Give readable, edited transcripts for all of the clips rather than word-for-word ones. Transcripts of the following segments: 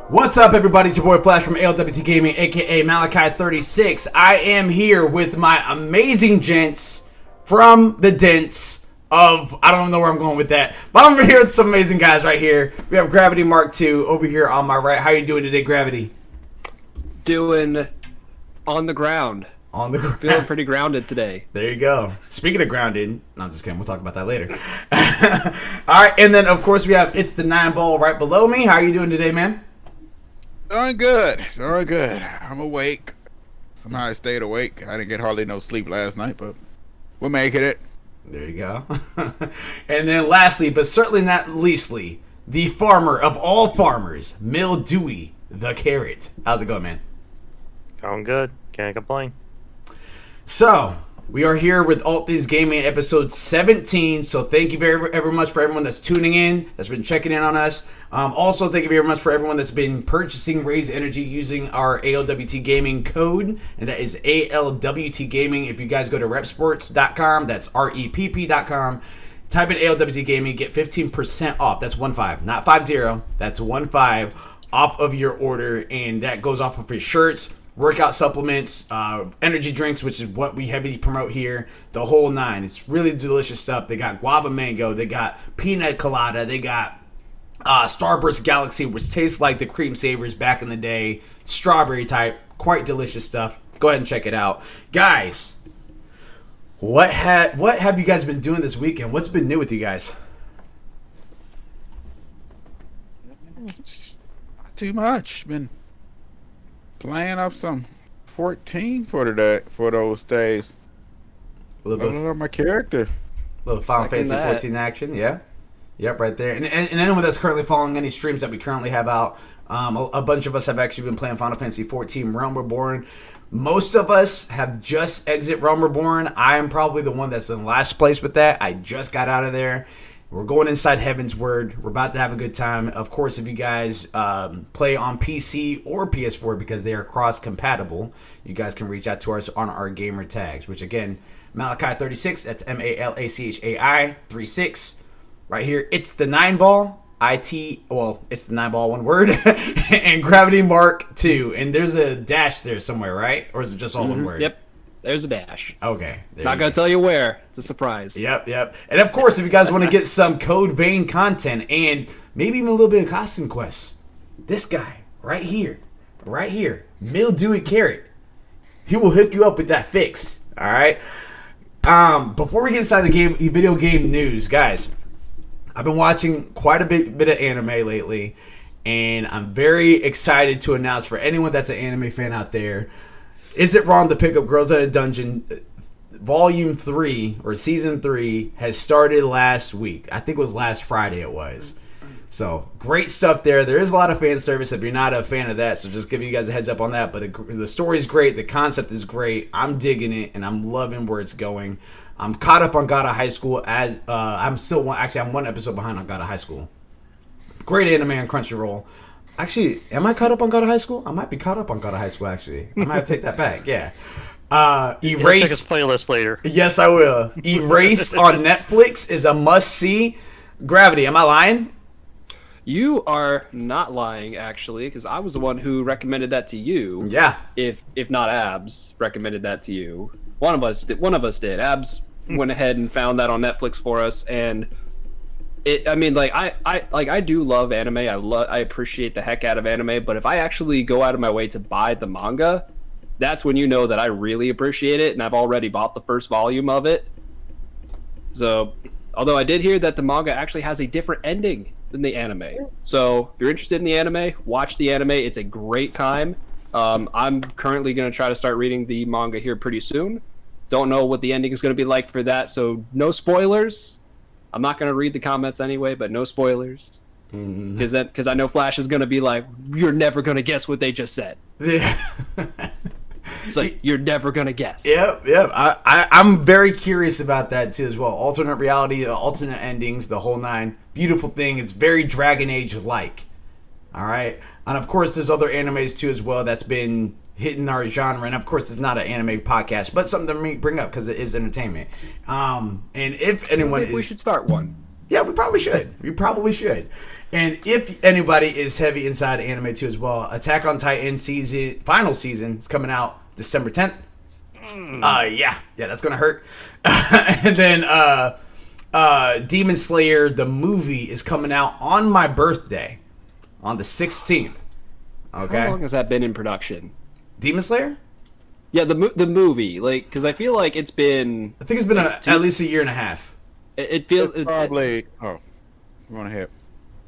What's up, everybody? It's your boy Flash from ALWT Gaming, aka Malachi 36. I am here with my amazing gents from the dents of, I don't know where I'm going with that, but I'm here with some amazing guys right here. We have Gravity Mark II over here on my right. How you doing today, Gravity? Doing on the ground. On the ground. Feeling pretty grounded today. There you go. Speaking of grounded, no, I'm just kidding. We'll talk about that later. All right, and then of course we have It's the Nine Ball right below me. How are you doing today, man? Doing good. Doing good. I'm awake. Somehow I stayed awake. I didn't get hardly no sleep last night, but we're making it. There you go. And then lastly, but certainly not leastly, the farmer of all farmers, Mildewy the Carrot. How's it going, man? Going good. Can't complain. So, we are here with ALWT Things Gaming episode 17. So thank you very much for everyone that's tuning in, that's been checking in on us. Also, thank you very much for everyone that's been purchasing Raise Energy using our ALWT Gaming code, and that is ALWT Gaming. If you guys go to repsports.com, that's REPP.com, type in ALWT Gaming, get 15% off. That's 15, not 50. That's 15 off of your order, and that goes off of your shirts, workout supplements, energy drinks, which is what we heavily promote here, the whole nine. It's really delicious stuff. They got guava mango, they got peanut colada, they got Starburst Galaxy, which tastes like the cream savers back in the day, strawberry type, quite delicious stuff. Go ahead and check it out, guys. What have you guys been doing this weekend? What's been new with you guys? Not too much. Been playing up some 14 for those days. Leveling up my character. Little Final Fantasy 14 action, yeah. Yep, right there. And anyone that's currently following any streams that we currently have out, a bunch of us have actually been playing Final Fantasy 14 Realm Reborn. Most of us have just exit Realm Reborn. I am probably the one that's in last place with that. I just got out of there. We're going inside Heaven's Word. We're about to have a good time. Of course, if you guys play on PC or PS4 because they are cross-compatible, you guys can reach out to us on our gamer tags, which again, Malachi 36, that's MALACHAI 36. Right here, It's the Nine Ball, It's the Nine Ball, one word, and Gravity Mark II. And there's a dash there somewhere, right? Or is it just all one word? Yep, there's a dash. Okay. Not going to tell you where. It's a surprise. Yep. And of course, if you guys want to get some Code Vein content and maybe even a little bit of costume quests, this guy right here, Mildewy Carrot, he will hook you up with that fix, all right? Before we get inside the video game news, guys, I've been watching quite a bit of anime lately, and I'm very excited to announce for anyone that's an anime fan out there, Is It Wrong to Pick Up Girls in a Dungeon? Volume 3, or Season 3, has started last week. I think it was last Friday it was. So, great stuff there. There is a lot of fan service if you're not a fan of that, so just giving you guys a heads up on that. But the story's great, the concept is great. I'm digging it, and I'm loving where it's going. I'm caught up on God of High School as I'm one episode behind on God of High School. Great anime on Crunchyroll. Actually, am I caught up on God of High School? I might be caught up on God of High School, actually. I might have to take that back, yeah. Erased. Check his playlist later. Yes, I will. Erased on Netflix is a must-see. Gravity, am I lying? You are not lying, actually, because I was the one who recommended that to you. Yeah. If not Abs recommended that to you. One of us did. Abs went ahead and found that on Netflix for us, and I do love anime. I appreciate the heck out of anime, but if I actually go out of my way to buy the manga, that's when you know that I really appreciate it, and I've already bought the first volume of it. So, although I did hear that the manga actually has a different ending than the anime. So, if you're interested in the anime, watch the anime. It's a great time. I'm currently going to try to start reading the manga here pretty soon. Don't know what the ending is going to be like for that, so no spoilers. I'm not going to read the comments anyway, but no spoilers. Because I know Flash is going to be like, you're never going to guess what they just said. Yeah. It's like, you're never going to guess. Yep. I'm very curious about that, too, as well. Alternate reality, alternate endings, the whole nine. Beautiful thing. It's very Dragon Age-like. All right? And, of course, there's other animes, too, as well, that's been hitting our genre. And, of course, it's not an anime podcast, but something to bring up because it is entertainment. And if anyone we should start one. Yeah, we probably should. We probably should. And if anybody is heavy inside anime too as well, Attack on Titan final season is coming out December 10th. Yeah, that's gonna hurt. And then Demon Slayer the movie is coming out on my birthday, on the 16th. Okay. How long has that been in production? Demon Slayer? Yeah, the movie, like, because I feel like it's been. I think it's been at least a year and a half. It feels probably. Oh, you want to hit?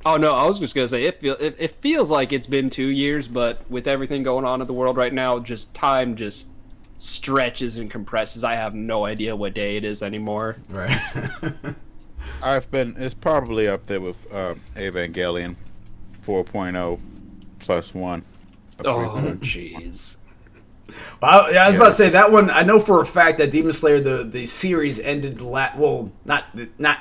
Oh no, I was just gonna say it feels like it's been 2 years, but with everything going on in the world right now, just time just stretches and compresses. I have no idea what day it is anymore. Right. It's probably up there with Evangelion 4.0 plus 1. Oh jeez. Well, yeah, I was about to say that one. I know for a fact that Demon Slayer the series ended not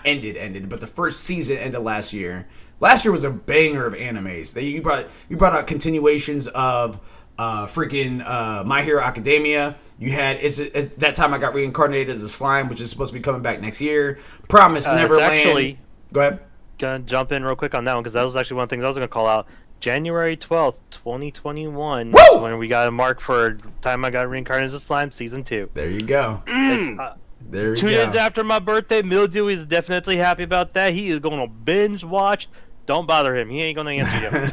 ended, but the first season ended last year. Last year was a banger of animes. You brought out continuations of freaking My Hero Academia. You had that time I got reincarnated as a slime, which is supposed to be coming back next year. Promise Neverland. Go ahead. Gonna jump in real quick on that one because that was actually one of the things I was gonna call out. January 12th, 2021. Woo! When we got a mark for time I got reincarnated as a slime, season 2. There you go. There we 2 go. days after my birthday, Mildew is definitely happy about that. He is going to binge watch. Don't bother him. He ain't going to answer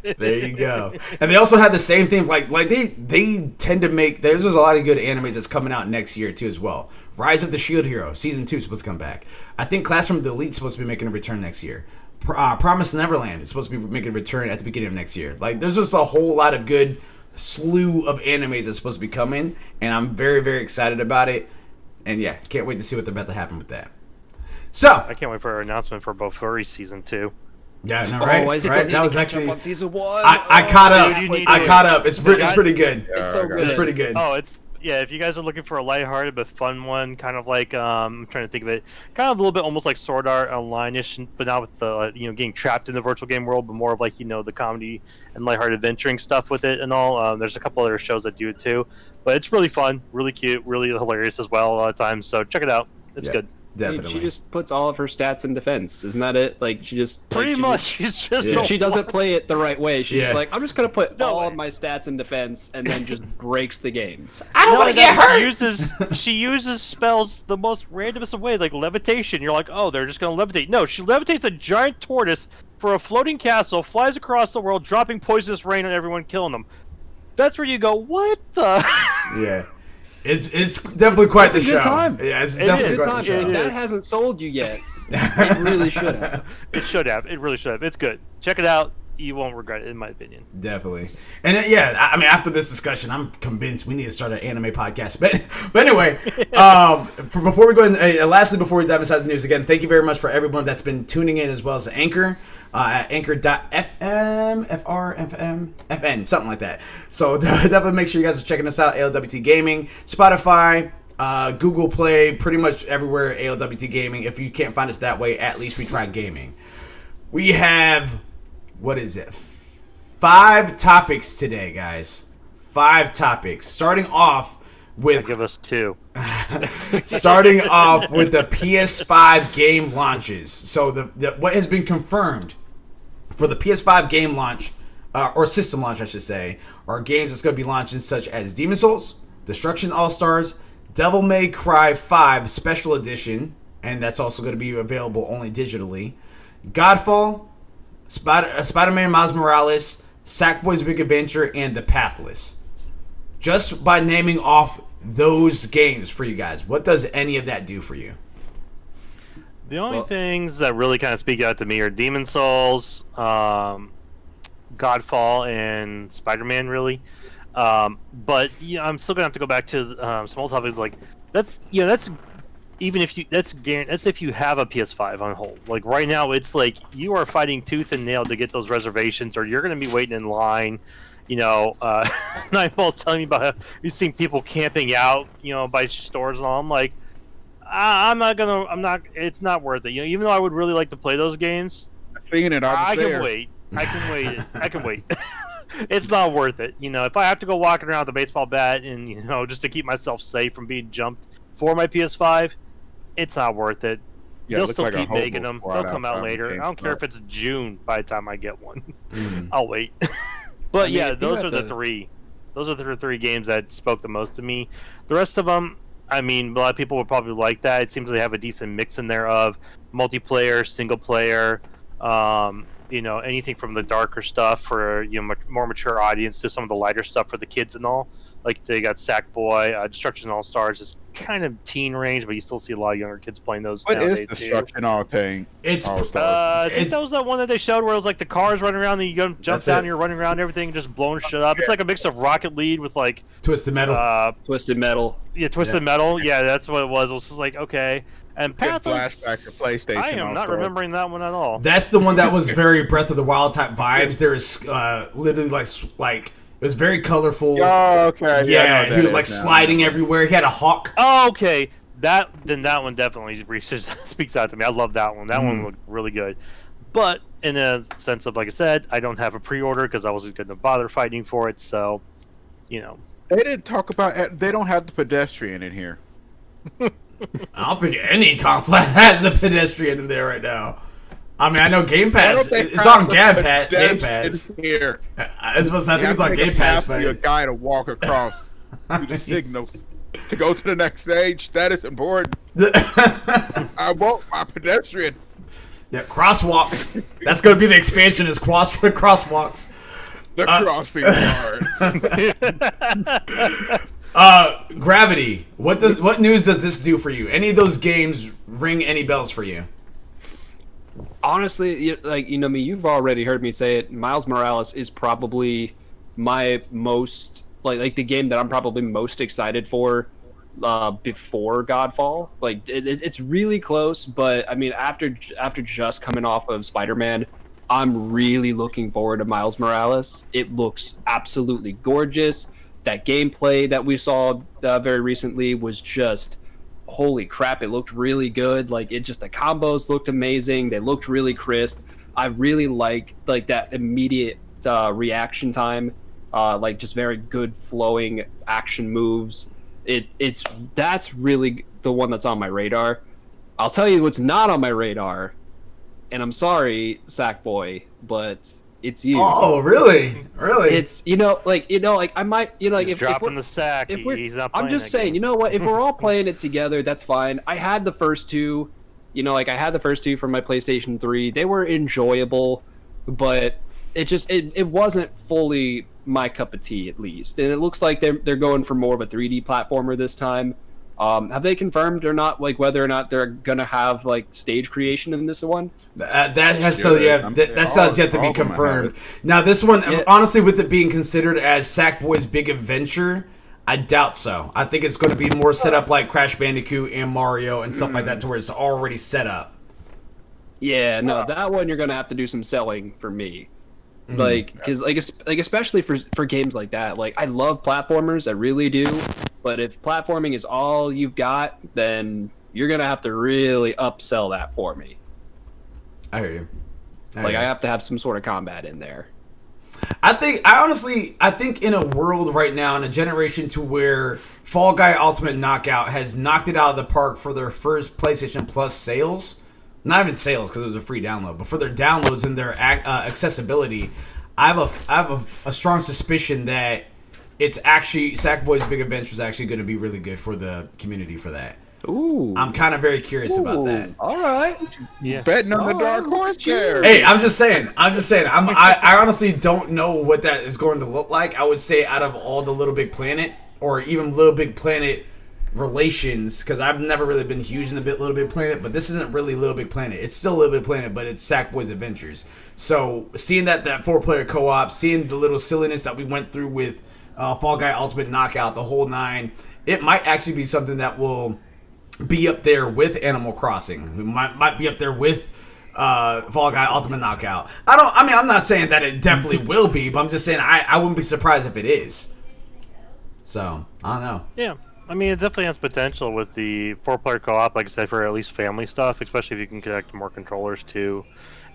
you. There you go. And they also had the same thing. Like they tend to make. There's a lot of good animes that's coming out next year too as well. Rise of the Shield Hero season 2 is supposed to come back. I think Classroom of the Elite is supposed to be making a return next year. Promise Neverland is supposed to be making a return at the beginning of next year. Like, there's just a whole lot of good slew of animes that's supposed to be coming, and I'm very, very excited about it. And yeah, can't wait to see what's about to happen with that. So I can't wait for our announcement for Bofuri season 2. Yeah, no, right? Right? That was actually on season 1. I caught up. Dude, I caught up. It's pretty good. It's so good. It's pretty good. Oh, yeah, if you guys are looking for a lighthearted but fun one, kind of like I'm trying to think of it, kind of a little bit almost like Sword Art Online-ish, but not with the getting trapped in the virtual game world, but more of like the comedy and lighthearted adventuring stuff with it and all. There's a couple other shows that do it too, but it's really fun, really cute, really hilarious as well a lot of times. So check it out. It's good. Definitely. She just puts all of her stats in defense. Isn't that it? Like, she just... Pretty much. She's just... Yeah. She doesn't play it the right way. She's Yeah. like, I'm just going to put all of my stats in defense, and then just breaks the game. I don't want to get hurt. She uses spells the most randomest of way, like levitation. You're like, oh, they're just going to levitate. No, she levitates a giant tortoise for a floating castle, flies across the world, dropping poisonous rain on everyone, killing them. That's where you go, what the... Yeah. It's definitely quite the a show. good time. Yeah, it's It's a definitely good quite time. the show. If that hasn't sold you yet, it really should have. It should have. It really should have. It's good. Check it out. You won't regret it, in my opinion. Definitely. And yeah, I mean, after this discussion, I'm convinced we need to start an anime podcast. But anyway, before we go in, lastly, before we dive inside the news again, thank you very much for everyone that's been tuning in as well as Anchor. At anchor.fm, FN, something like that. So definitely make sure you guys are checking us out. ALWT Gaming, Spotify, Google Play, pretty much everywhere. ALWT Gaming. If you can't find us that way, at least we try gaming. We have, what is it? 5 topics today, guys. 5 topics. Starting off with... Give us 2. Starting off with the PS5 game launches. So what has been confirmed for the PS5 game launch, or system launch, I should say, are games that's going to be launching such as Demon's Souls, Destruction All-Stars, Devil May Cry 5 Special Edition, and that's also going to be available only digitally, Godfall, Spider-Man Miles Morales, Sackboy's Big Adventure, and The Pathless. Just by naming off those games for you guys, what does any of that do for you? The only things that really kind of speak out to me are Demon's Souls, Godfall, and Spider-Man, really. But I'm still gonna have to go back to some old topics like that's even if you that's if you have a PS5 on hold. Like right now, it's like you are fighting tooth and nail to get those reservations, or you're gonna be waiting in line. Nightfall's telling me about you've seen people camping out, by stores and all. I'm like, it's not worth it. Even though I would really like to play those games, I've seen it. I can wait. I can wait. It's not worth it. If I have to go walking around with a baseball bat and, just to keep myself safe from being jumped for my PS5, it's not worth it. Yeah, it They'll looks still like a keep hobo making them. squad They'll come out outside the later. I game don't care if starts. it's June by the time I get one. Mm. I'll wait. But I mean, yeah, if you those had are the to- three. Those are the three games that spoke the most to me. The rest of them, I mean, a lot of people would probably like that. It seems they have a decent mix in there of multiplayer, single player, anything from the darker stuff for more mature audience to some of the lighter stuff for the kids and all. Like they got Sackboy, Destruction All Stars is kind of teen range, but you still see a lot of younger kids playing those What is nowadays too. Destruction All Thing? It's All Stars. I think that was that one that they showed where it was like the cars running around, and you jump That's down, it. and you're running around, and everything, just blowing shit up. It's like a mix of Rocket League with like Twisted Metal. Twisted Metal. Twisted Yeah. Metal. Yeah, that's what it was. It was just like okay, and Good Pathless. flashback to PlayStation I am not All-Stars. remembering that one at all. That's the one that was very Breath of the Wild type vibes. There is literally like it was very colorful. Oh, okay. I know Yeah, what he that was is like now. sliding everywhere. He had a hawk. Oh, okay. That one definitely speaks out to me. I love that one. That one looked really good. But in a sense of, like I said, I don't have a pre-order because I wasn't going to bother fighting for it. So, They didn't talk about. They don't have the pedestrian in here. I don't think any console has a pedestrian in there right now. I mean, I know Game Why Pass. don't they It's have on the Game Pass. pedestrian here. I think You it's have to on make a Game path Pass, for your but guy to walk across through the signals to go to the next stage. That is important. I want my pedestrian. yeah, crosswalks. That's going to be the expansion. Is crosswalks. The crossing guard. Gravity. What news does this do for you? Any of those games ring any bells for you? Honestly, me, you've already heard me say it. Miles Morales is probably my most like the game that I'm probably most excited for before Godfall. Like it's really close, but I mean after just coming off of Spider-Man, I'm really looking forward to Miles Morales. It looks absolutely gorgeous. That gameplay that we saw very recently was just holy crap, it looked really good. Like the combos looked amazing. They looked really crisp. I really like that immediate reaction time, like just very good flowing action moves. That's really the one that's on my radar. I'll tell you what's not on my radar, and I'm sorry, Sackboy, but it's you. Oh, really? Really? It's I might if dropping we're, the sack. if we're, He's not I'm playing just that saying, game. you know what? If we're all playing it together, that's fine. I had the first two, I had the first two from my PlayStation 3. They were enjoyable, but it wasn't fully my cup of tea, at least. And it looks like they're going for more of a 3D platformer this time. Have they confirmed or not, like whether or not they're gonna have like stage creation in this one? That has Sure, that still yet to be all gonna have confirmed. it. Now, this one, Yeah. honestly, with it being considered as Sackboy's big adventure, I doubt so. I think it's going to be more set up like Crash Bandicoot and Mario and stuff like that, to where it's already set up. Yeah, no, that one you're gonna have to do some selling for me. Because especially for games like that, like I love platformers, I really do. But if platforming is all you've got, then you're gonna have to really upsell that for me. I hear you. I have to have some sort of combat in there. I think in a world right now, in a generation to where Fall Guy Ultimate Knockout has knocked it out of the park for their first PlayStation Plus sales. Not even sales because it was a free download, but for their downloads and their accessibility, I have a strong suspicion that it's actually Sackboy's Big Adventure is actually going to be really good for the community for that. Ooh, I'm kind of very curious about that. All right. Yeah. Betting on the dark horse there. Hey, I'm just saying. I honestly don't know what that is going to look like. I would say out of all the Little Big Planet or even Little Big Planet relations, because I've never really been huge in the Little Big Planet, but this isn't really Little Big Planet. It's still Little Big Planet, but it's Sackboy's Adventures. So seeing that 4-player co-op, seeing the little silliness that we went through with Fall Guy Ultimate Knockout, the whole nine, it might actually be something that will be up there with Animal Crossing. It might be up there with Fall Guy Ultimate Knockout. I'm not saying that it definitely will be, but I'm just saying I wouldn't be surprised if it is. So, I don't know. Yeah. I mean, it definitely has potential with the 4-player co-op, like I said, for at least family stuff, especially if you can connect more controllers to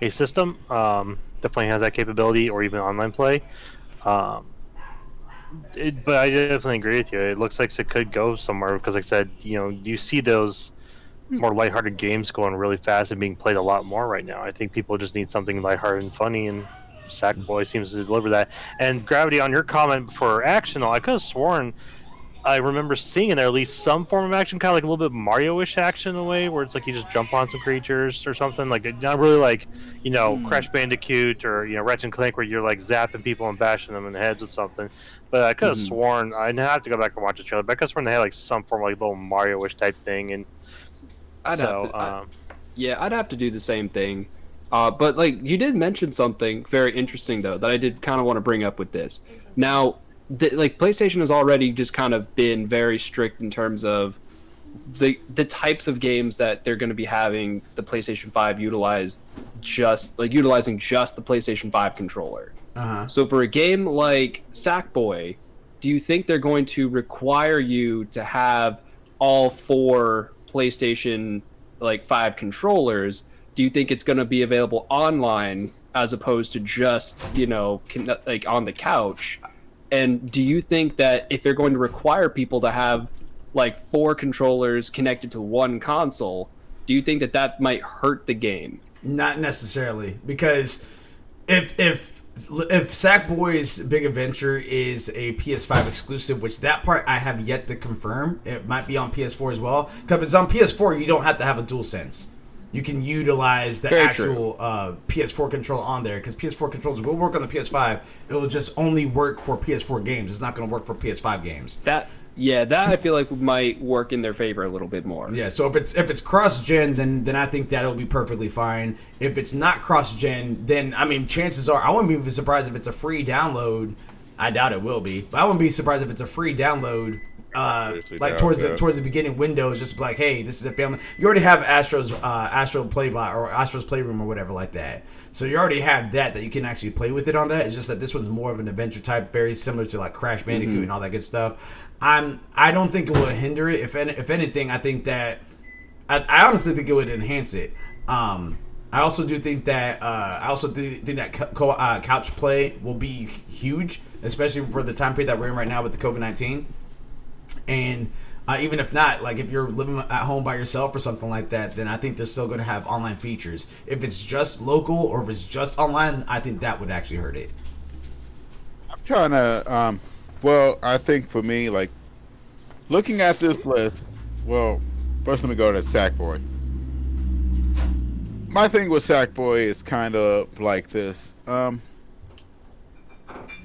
a system. Definitely has that capability, or even online play. But I definitely agree with you. It looks like it could go somewhere because, like I said, you see those more lighthearted games going really fast and being played a lot more right now. I think people just need something lighthearted and funny, and Sackboy seems to deliver that. And Gravity, on your comment for action, I could have sworn I remember seeing in there at least some form of action, kind of like a little bit Mario-ish action in a way, where it's like you just jump on some creatures or something. Like not really like Crash Bandicoot or Ratchet and Clank, where you're like zapping people and bashing them in the heads with something. But I could have sworn I'd have to go back and watch the trailer. But I could have sworn they had like some form of like little Mario-ish type thing. And I'd have to do the same thing. But like you did mention something very interesting though that I did kind of want to bring up with this. Now, like PlayStation has already just kind of been very strict in terms of the types of games that they're going to be having the PlayStation 5 utilizing just the PlayStation 5 controller. So for a game like Sackboy, do you think they're going to require you to have all 4 PlayStation 5 controllers? Do you think it's going to be available online as opposed to just on the couch? And do you think that if they're going to require people to have 4 controllers connected to one console, do you think that might hurt the game? Not necessarily, because if Sackboy's Big Adventure is a PS5 exclusive, which that part I have yet to confirm, it might be on PS4 as well. Because if it's on PS4, you don't have to have a DualSense. You can utilize the actual PS4 controller on there, because PS4 controllers will work on the PS5. It will just only work for PS4 games. It's not going to work for PS5 games. That I feel like might work in their favor a little bit more. Yeah, so if it's cross-gen, then I think that'll be perfectly fine. If it's not cross-gen, then, I mean, chances are, I wouldn't be surprised if it's a free download. I doubt it will be, but I wouldn't be surprised if it's a free download towards the beginning window, is just like, hey, this is a family. You already have Astro's Astro Playbot or Astro's Playroom or whatever like that. So you already have that you can actually play with it on that. It's just that this one's more of an adventure type, very similar to like Crash Bandicoot and all that good stuff. I don't think it will hinder it. If anything, I think that I honestly think it would enhance it. I also do think that couch play will be huge, especially for the time period that we're in right now with the COVID-19. And even if not, like if you're living at home by yourself or something like that, then I think they're still going to have online features. If it's just local or if it's just online, I think that would actually hurt it. I'm trying to, I think for me, like, looking at this list, first let me go to Sackboy. My thing with Sackboy is kind of like this. I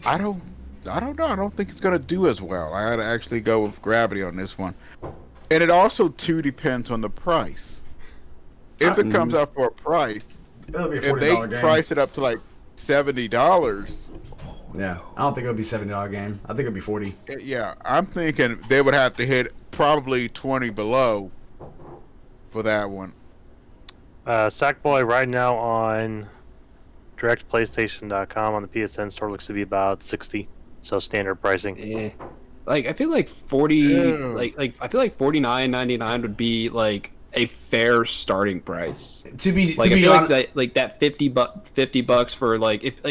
don't know. I don't think it's going to do as well. I got to actually go with Gravity on this one. And it also, too, depends on the price. If it comes out for a price, It'll be a if $40 they game. price it up to like $70, Yeah, I don't think it'll be $70 game. I think it'll be $40. yeah, I'm thinking they would have to hit probably 20 below for that one. Sackboy right now on directPlaystation.com on the PSN store looks to be about 60. So standard pricing. Like I feel like 40, I feel like $49.99 would be like a fair starting price. To be honest, like that $50 for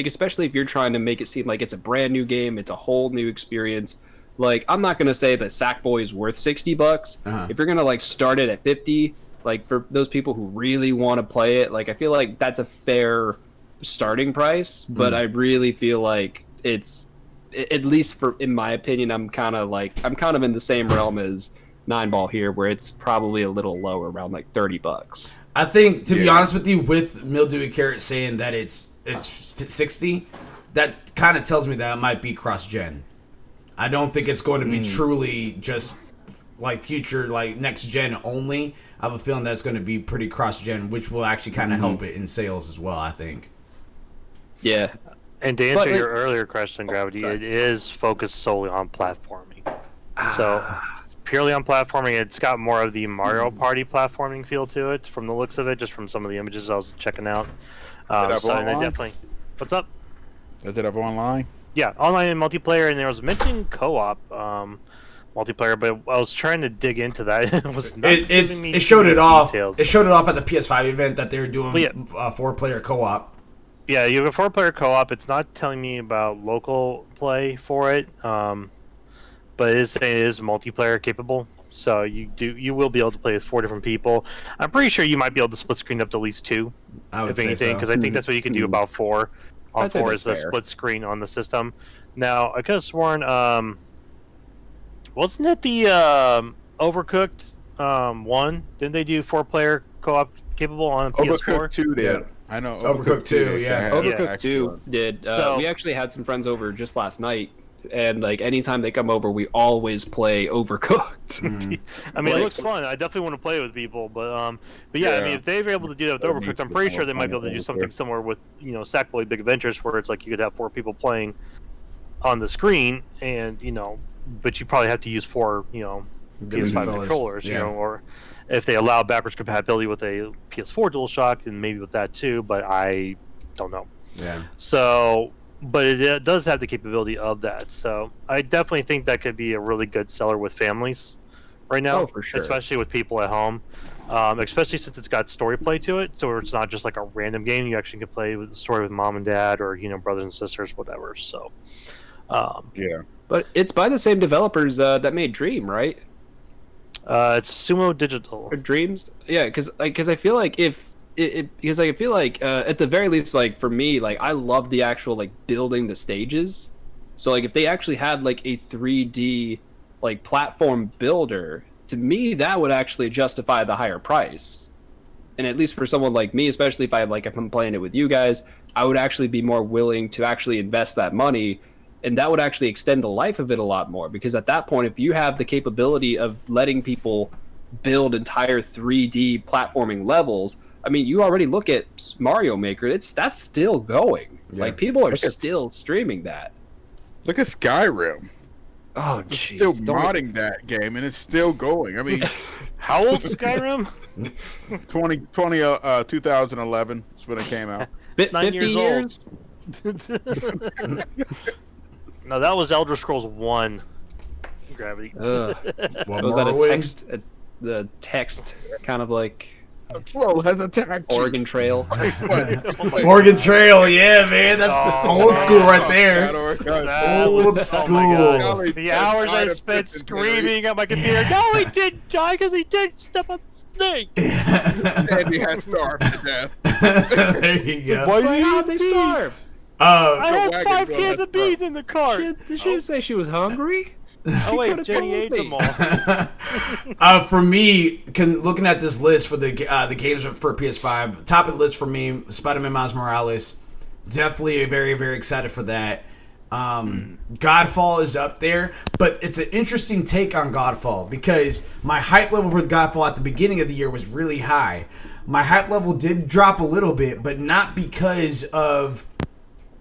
especially if you're trying to make it seem like it's a brand new game, it's a whole new experience. Like I'm not gonna say that Sackboy is worth $60. If you're gonna start it at 50, like for those people who really want to play it, like I feel like that's a fair starting price. But I really feel like it's, at least in my opinion, I'm kind of in the same realm as 9ball here, where it's probably a little lower, around like $30. I think, to be honest with you, with Mildewy Carrot saying that it's 60, that kind of tells me that it might be cross-gen. I don't think it's going to be truly just like future, like next gen only. I have a feeling that's going to be pretty cross-gen, which will actually kind of help it in sales as well, I think. Yeah. And to answer your earlier question, Gravity, it is focused solely on platforming. So purely on platforming, it's got more of the Mario Party platforming feel to it from the looks of it, just from some of the images I was checking out. And definitely, what's up? Is it up online? Yeah, online and multiplayer, and there was mentioning co-op multiplayer, but I was trying to dig into that. It was not giving me it showed it off. details. It showed it off at the PS5 event that they were doing 4-player co-op. Yeah, you have a 4-player co-op. It's not telling me about local play for it, but it is saying it is multiplayer capable. So you will be able to play with 4 different people. I'm pretty sure you might be able to split screen up to at least 2, I would if say anything, so. because I think that's what you can do about 4. On I'd say 4 that's is the fair. split screen on the system. Now I could have sworn, wasn't it the Overcooked 1? Didn't they do 4-player co-op capable on PS4? Overcooked 2 did. Yeah. I know Overcooked 2, did, yeah. I had Overcooked extra. 2 did. So- We actually had some friends over just last night, and like anytime they come over, we always play Overcooked. I mean, it Like- looks fun. I definitely want to play with people, but yeah, I Yeah. mean, if they're able to do that with That Overcooked, needs I'm to pretty be sure they might be able to do more something fun. similar with Sackboy Big Adventures, where it's like you could have 4 people playing on the screen, and but you probably have to use 4 Different PS5 controllers, yeah. or if they allow backwards compatibility with a PS4 DualShock, then maybe with that too. But I don't know. Yeah. So, but it does have the capability of that. So I definitely think that could be a really good seller with families right now, Oh, for sure. especially with people at home. Especially since it's got story play to it, so it's not just like a random game. You actually can play with the story with mom and dad, or brothers and sisters, whatever. So, Yeah. But it's by the same developers that made Dream, right? it's Sumo Digital. Or Dreams? Yeah, because I feel like because I feel like at the very least, like for me, like I love the actual like building the stages. So like if they actually had like a 3D like platform builder, to me that would actually justify the higher price. And at least for someone like me, especially if I'm playing it with you guys, I would actually be more willing to actually invest that money, and that would actually extend the life of it a lot more, because at that point, if you have the capability of letting people build entire 3D platforming levels, I mean, you already look at Mario Maker, that's still going. Yeah. Like people are Look at- still streaming that. Look at Skyrim. Oh, They're jeez. still Don't- modding that game, and it's still going. I mean, How old is Skyrim? 2011 is when it came out. 9 50 years years? No, that was Elder Scrolls 1. Gravity. Ugh. What, Was that a Morrowind? text? The text kind of like Whoa, has attacked you. Oregon Trail. Oregon Trail, yeah, man. That's the Oh, old school right God, there. Oregon. That Old was- school. Oh my God. Golly, The hours I I'd spent have screaming at my computer. No, he didn't die because he didn't step on the snake. Andy had starved to death. There you go. Why Like, did how'd they starve? I The had wagon 5 wheel cans has of beans in the cart. She didn't say she was hungry. Oh wait, could've Jenny told ate me. them all. For me, looking at this list for the games for PS5, top of the list for me, Spider-Man Miles Morales. Definitely very, very excited for that. Godfall is up there, but it's an interesting take on Godfall because my hype level for Godfall at the beginning of the year was really high. My hype level did drop a little bit, but not because of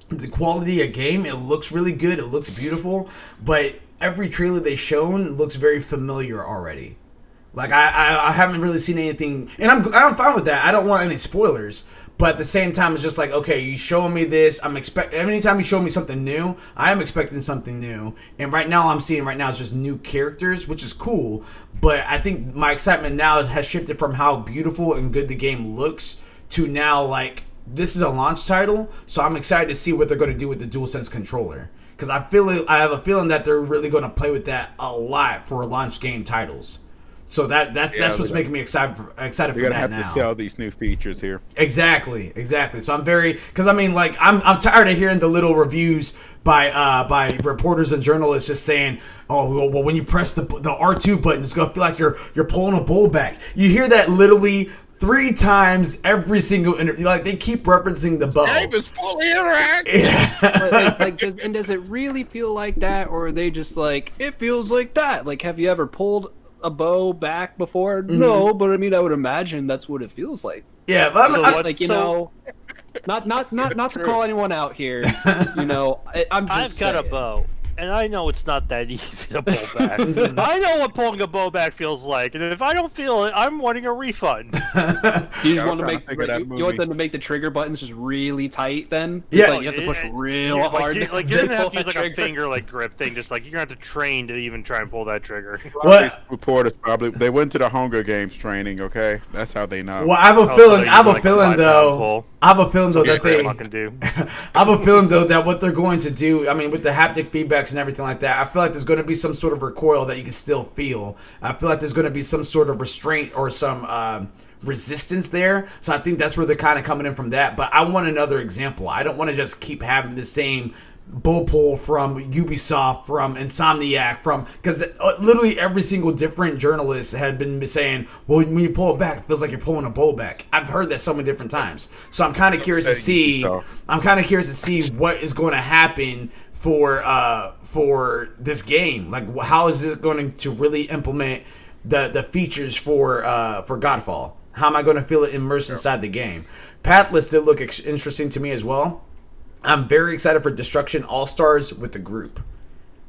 the quality of game. It looks really good. It looks beautiful, but every trailer they've shown looks very familiar already. Like I haven't really seen anything, and I'm fine with that. I don't want any spoilers, but at the same time, it's just like, okay, you showing me this. Anytime you show me something new, I am expecting something new. And right now, I'm seeing is just new characters, which is cool. But I think my excitement now has shifted from how beautiful and good the game looks to now like this is a launch title, so I'm excited to see what they're going to do with the DualSense controller. Because I have a feeling that they're really going to play with that a lot for launch game titles. So that's what's making me excited for You're that gonna have now. to sell these new features here. Exactly. So I'm because I mean, like I'm tired of hearing the little reviews by reporters and journalists just saying, oh well, when you press the R2 button, it's gonna feel like you're pulling a bull back. You hear that literally 3 times every single interview. Like they keep referencing the bow. Game is fully interactive. Does it really feel like that, or are they just like it feels like that? Like, have you ever pulled a bow back before? No, but I mean, I would imagine that's what it feels like. Yeah, but So I'm, what- Like not to True. call anyone out here. I'm just I've got a saying. bow, and I know it's not that easy to pull back. I know what pulling a bow back feels like, and if I don't feel it, I'm wanting a refund. You just I'm want to trying make to think of that you want movie. them to make the trigger buttons just really tight. Then Yeah. It's like you have to push real You're- hard. You're, to you're gonna have pull to use that like a trigger. finger like grip thing, just like you're gonna have to train to even try and pull that trigger. What? Reporters they went to the Hunger Games training. Okay, that's how they know. well, I have a Oh, so feeling. they're I have a using, like, feeling 5-pound though. pull. I have a feeling though Yeah, that they. grandma can do. I have a feeling though that what they're going to do. I mean, with the haptic feedback effects and everything like that, I feel like there's going to be some sort of recoil that you can still feel. I feel like there's going to be some sort of restraint or some resistance there. So I think that's where they're kind of coming in from that. But I want another example. I don't want to just keep having the same bull pull from Ubisoft, from Insomniac, because literally every single different journalist had been saying, well, when you pull it back, it feels like you're pulling a bull back. I've heard that so many different times. So I'm kind of curious to see. I'm kind of curious to see what is going to happen for this game. Like, how is it going to really implement the features for Godfall? How am I going to feel it immersed inside the game? Pathless did look interesting to me as well. I'm very excited for Destruction All-Stars with the group.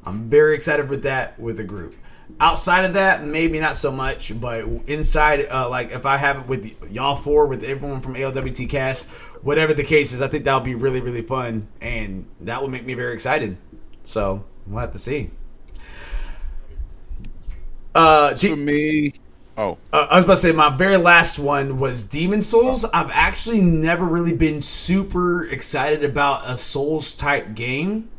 I'm very excited for that with the group. Outside of that, maybe not so much, but inside, like if I have it with y'all four, with everyone from ALWT Cast, whatever the case is, I think that'll be really, really fun, and that will make me very excited. So we'll have to see. For me, I was about to say my very last one was Demon Souls. I've actually never really been super excited about a Souls type game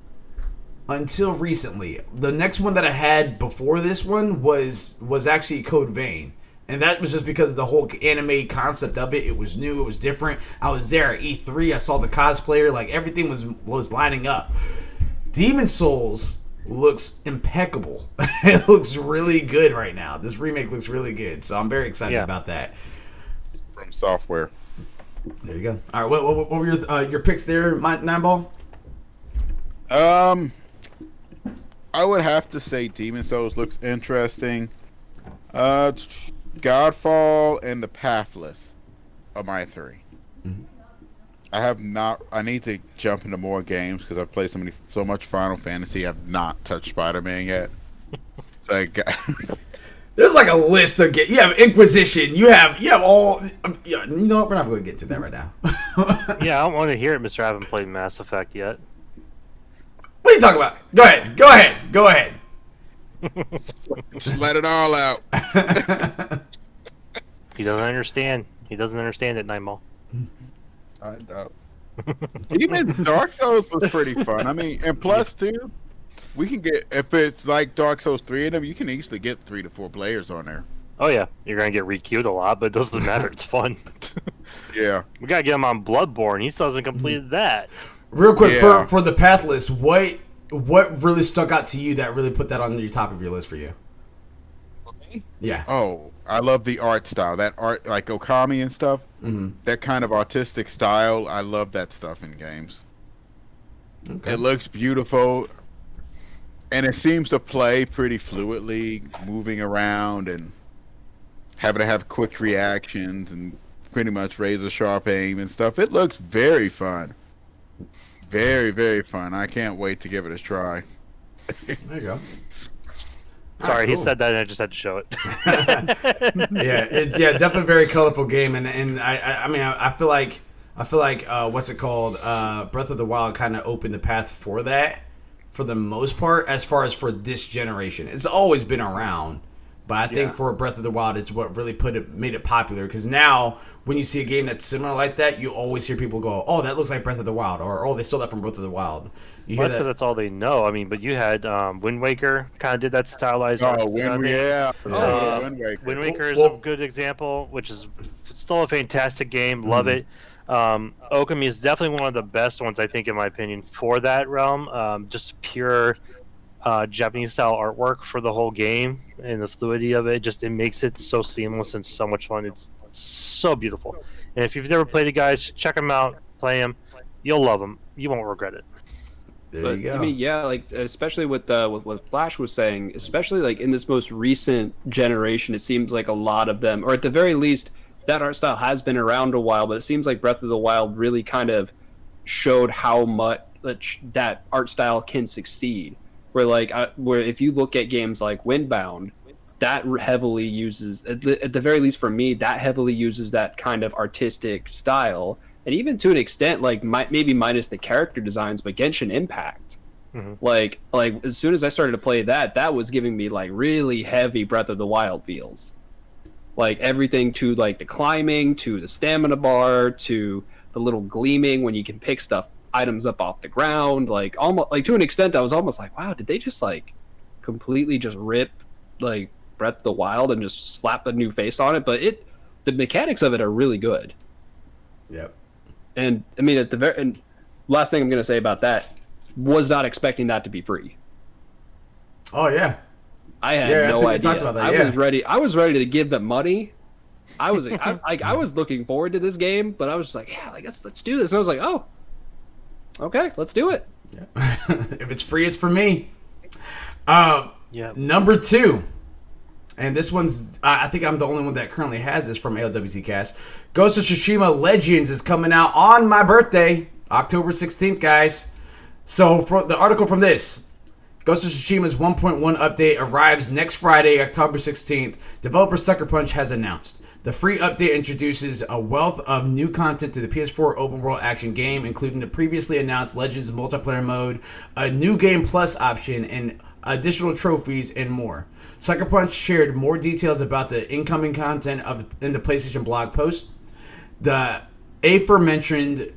until recently. The next one that I had before this one was actually Code Vein. And that was just because of the whole anime concept of it. It was new, it was different. I was there at E3, I saw the cosplayer, like everything was lining up. Demon Souls looks impeccable. It looks really good right now. This remake looks really good, so I'm very excited about that. From Software. There you go. All right, what were your picks there, Nine Ball? I would have to say Demon Souls looks interesting. Godfall and The Pathless are my three. Mm-hmm. I need to jump into more games because I've played so much Final Fantasy. I've not touched Spider-Man yet. There's like a list of games. You have Inquisition. You have all. You know what? We're not going to get to that right now. Yeah, I don't want to hear it, Mr. I haven't played Mass Effect yet. What are you talking about? Go ahead. Just let it all out. He doesn't understand. He doesn't understand it, Nightmare. I know. Even Dark Souls was pretty fun. I mean, and plus too, we can get, if it's like Dark Souls 3 in them, you can easily get 3 to 4 players on there. Oh yeah, you're gonna get re-queued a lot, but it doesn't matter. It's fun. Yeah, we gotta get him on Bloodborne. He still hasn't completed that. Real quick, for the Pathless, what really stuck out to you that really put that on the top of your list for you? Yeah. Oh, I love the art style. That art, like Okami and stuff. Mm-hmm. That kind of artistic style. I love that stuff in games. Okay. It looks beautiful, and it seems to play pretty fluidly, moving around and having to have quick reactions and pretty much razor sharp aim and stuff. It looks very fun. Very, very fun. I can't wait to give it a try. There you go. Sorry, cool. He said that and I just had to show it. It's definitely a very colorful game, and I mean I feel like what's it called? Breath of the Wild kind of opened the path for that for the most part, as far as for this generation. It's always been around, but I think for Breath of the Wild, it's what really made it popular, because now when you see a game that's similar like that, you always hear people go, "Oh, that looks like Breath of the Wild," or "Oh, they stole that from Breath of the Wild." Well, that's because that's all they know. I mean, but you had Wind Waker kind of did that stylized. Wind Waker. Wind Waker is a good example, which is still a fantastic game. Love it. Okami is definitely one of the best ones, I think, in my opinion, for that realm. Just pure Japanese style artwork for the whole game and the fluidity of it. It makes it so seamless and so much fun. It's so beautiful. And if you've never played it, guys, check them out, play them. You'll love them. You won't regret it. There you go. I mean, like especially with what Flash was saying, especially like in this most recent generation, it seems like a lot of them, or at the very least, that art style has been around a while, but it seems like Breath of the Wild really kind of showed how much that art style can succeed. Where if you look at games like Windbound, that heavily uses, at the very least for me, that heavily uses that kind of artistic style. And even to an extent, like maybe minus the character designs, but Genshin Impact, like as soon as I started to play that was giving me like really heavy Breath of the Wild feels, like everything to like the climbing, to the stamina bar, to the little gleaming when you can pick stuff items up off the ground, like almost like to an extent I was almost like, wow, did they just like completely just rip like Breath of the Wild and just slap a new face on it? But the mechanics of it are really good. Yep. And I mean, and last thing I'm going to say about that, was not expecting that to be free. Oh yeah. I had no idea. About that, I was ready to give them money. I was looking forward to this game, but I was just like, yeah, like let's do this. And I was like, oh, okay, let's do it. Yeah. If it's free, it's for me. Yeah. Number 2, and this one's I think I'm the only one that currently has this from ALWT Cast. Ghost of Tsushima Legends is coming out on my birthday, October 16th, guys. So for the article from this, Ghost of Tsushima's 1.1 update arrives next Friday, October 16th. Developer Sucker Punch has announced. The free update introduces a wealth of new content to the PS4 open world action game, including the previously announced Legends multiplayer mode, a new Game Plus option, and additional trophies and more. Sucker Punch shared more details about the incoming content in the PlayStation blog post. The aforementioned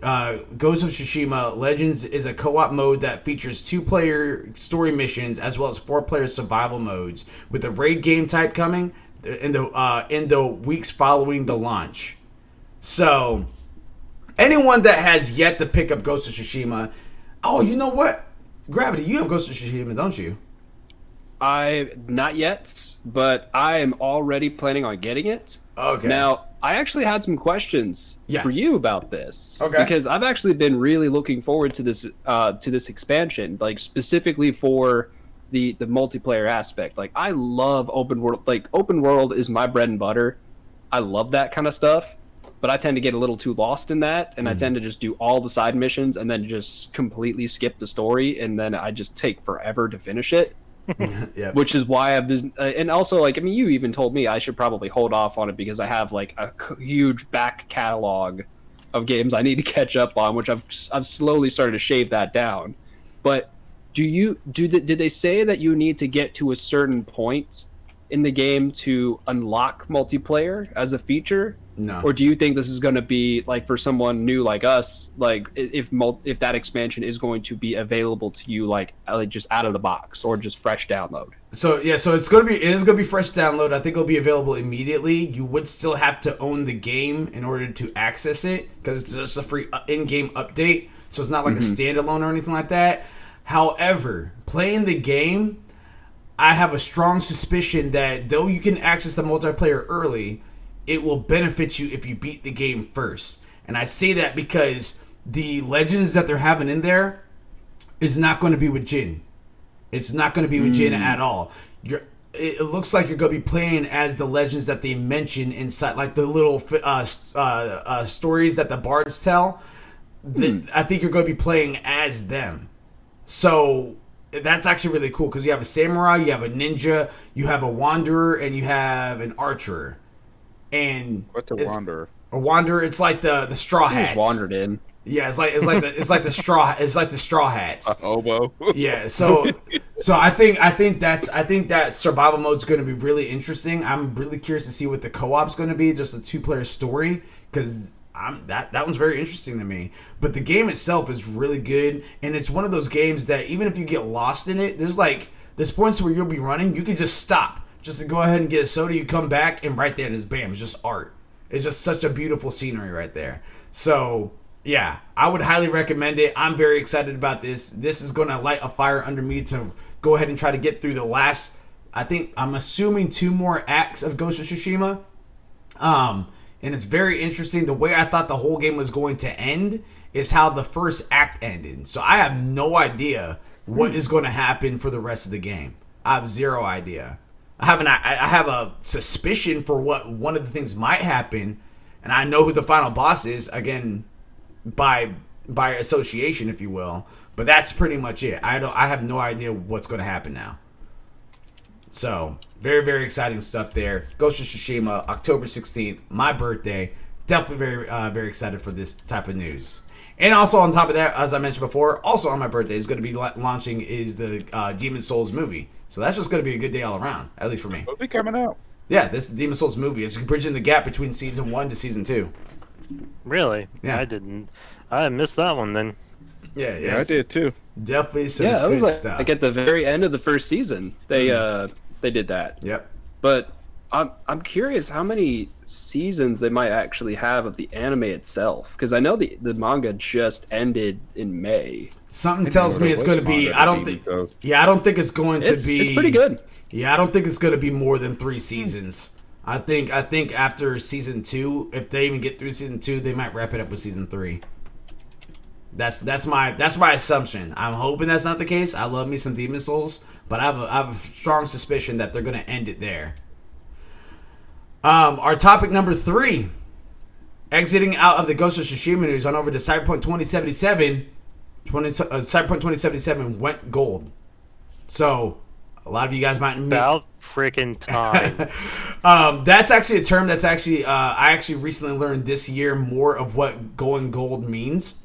Ghost of Tsushima Legends is a co-op mode that features 2-player story missions as well as 4-player survival modes, with the raid game type coming in the weeks following the launch. So, anyone that has yet to pick up Ghost of Tsushima, oh, you know what? Gravity, you have Ghost of Tsushima, don't you? I not yet, but I am already planning on getting it. Okay. Now, I actually had some questions for you about this. Okay. Because I've actually been really looking forward to this expansion, like specifically for the multiplayer aspect. Like I love open world. Like open world is my bread and butter. I love that kind of stuff, but I tend to get a little too lost in that, and I tend to just do all the side missions and then just completely skip the story, and then I just take forever to finish it. Yep. Which is why I've been, and also like I mean, you even told me I should probably hold off on it because I have like a huge back catalog of games I need to catch up on, which I've slowly started to shave that down. But did they say that you need to get to a certain point in the game to unlock multiplayer as a feature? No. Or do you think this is going to be like for someone new like us, like if that expansion is going to be available to you like just out of the box or just fresh download? So it is gonna be fresh download. I think it'll be available immediately. You would still have to own the game in order to access it because it's just a free in-game update. So it's not like a standalone or anything like that. However, playing the game, I have a strong suspicion that though you can access the multiplayer early, it will benefit you if you beat the game first. And I say that because the legends that they're having in there is not going to be with Jin. It's not going to be with Jin at all. It looks like you're going to be playing as the legends that they mention inside, like the little stories that the bards tell. I think you're going to be playing as them. So that's actually really cool because you have a samurai, you have a ninja, you have a wanderer, and you have an archer. And what's a wanderer? A wanderer, it's like the straw hats. Just wandered in. Yeah, it's like the straw hats. A hobo. Yeah, so I think that survival mode is going to be really interesting. I'm really curious to see what the co-op's going to be, just a 2-player story, because that one's very interesting to me. But the game itself is really good, and it's one of those games that even if you get lost in it, there's points where you'll be running, you can just stop. Just to go ahead and get a soda, you come back, and right there it is, bam, it's just art. It's just such a beautiful scenery right there. So, yeah, I would highly recommend it. I'm very excited about this. This is going to light a fire under me to go ahead and try to get through the last, I'm assuming 2 more acts of Ghost of Tsushima. And it's very interesting. The way I thought the whole game was going to end is how the first act ended. So I have no idea what is going to happen for the rest of the game. I have zero idea. I have a suspicion for what one of the things might happen, and I know who the final boss is, again, by association, if you will. But that's pretty much it. I have no idea what's going to happen now. So, very, very exciting stuff there. Ghost of Tsushima, October 16th, my birthday. Definitely very, very excited for this type of news. And also on top of that, as I mentioned before, also on my birthday is going to be launching is the Demon Souls movie. So that's just going to be a good day all around, at least for me. It'll be coming out. Yeah, this Demon Souls movie is bridging the gap between season 1 to season 2. Really? Yeah. I missed that one then. Yeah, I did too. Definitely some Yeah, it was good like, stuff. like at the very end of the first season, they did that. Yep. But I'm curious how many seasons they might actually have of the anime itself, because I know the manga just ended in May. Something tells me it's going to be. I don't think. Yeah, I don't think it's going to be. It's pretty good. Yeah, I don't think it's going to be more than 3 seasons. I think after season 2, if they even get through season 2, they might wrap it up with season 3. That's my assumption. I'm hoping that's not the case. I love me some Demon Souls, but I have a strong suspicion that they're going to end it there. Our topic number 3, exiting out of the Ghost of Tsushima news on over to Cyberpunk 2077. Cyberpunk 2077 went gold. So a lot of you guys might about freaking time. That's actually a term that's actually I actually recently learned this year more of what going gold means.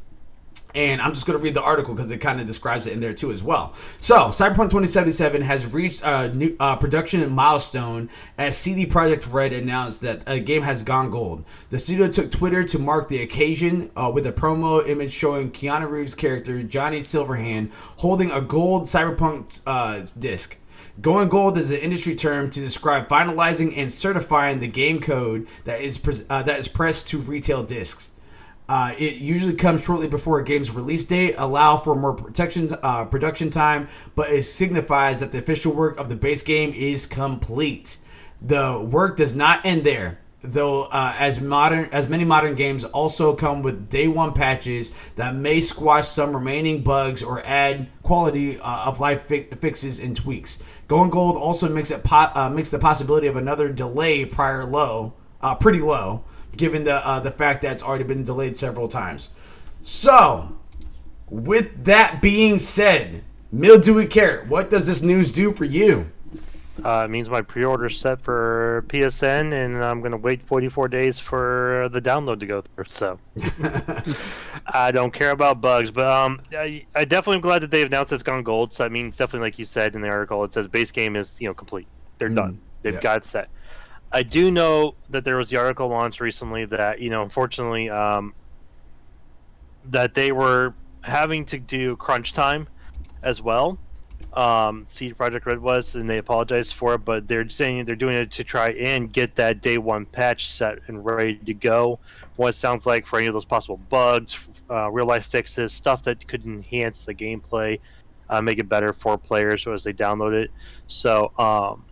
And I'm just going to read the article because it kind of describes it in there too as well. So, Cyberpunk 2077 has reached a new production milestone as CD Projekt Red announced that a game has gone gold. The studio took Twitter to mark the occasion with a promo image showing Keanu Reeves' character Johnny Silverhand holding a gold Cyberpunk disc. Going gold is an industry term to describe finalizing and certifying the game code that is pressed to retail discs. It usually comes shortly before a game's release date, allow for more production time, but it signifies that the official work of the base game is complete. The work does not end there, though. As many modern games also come with day one patches that may squash some remaining bugs or add quality of life fixes and tweaks. Going gold also makes the possibility of another delay pretty low, given the fact that it's already been delayed several times. So, with that being said, Mildewy Carrot, what does this news do for you? It means my pre-order's set for PSN, and I'm going to wait 44 days for the download to go through. So, I don't care about bugs, but I definitely am glad that they've announced it's gone gold. So that means definitely, like you said in the article, it says base game is complete. They're done. They've got it set. I do know that there was the article launched recently that, unfortunately, that they were having to do crunch time as well. CD Projekt Red was, and they apologized for it, but they're saying they're doing it to try and get that day one patch set and ready to go. What it sounds like for any of those possible bugs, real life fixes, stuff that could enhance the gameplay, make it better for players as they download it. So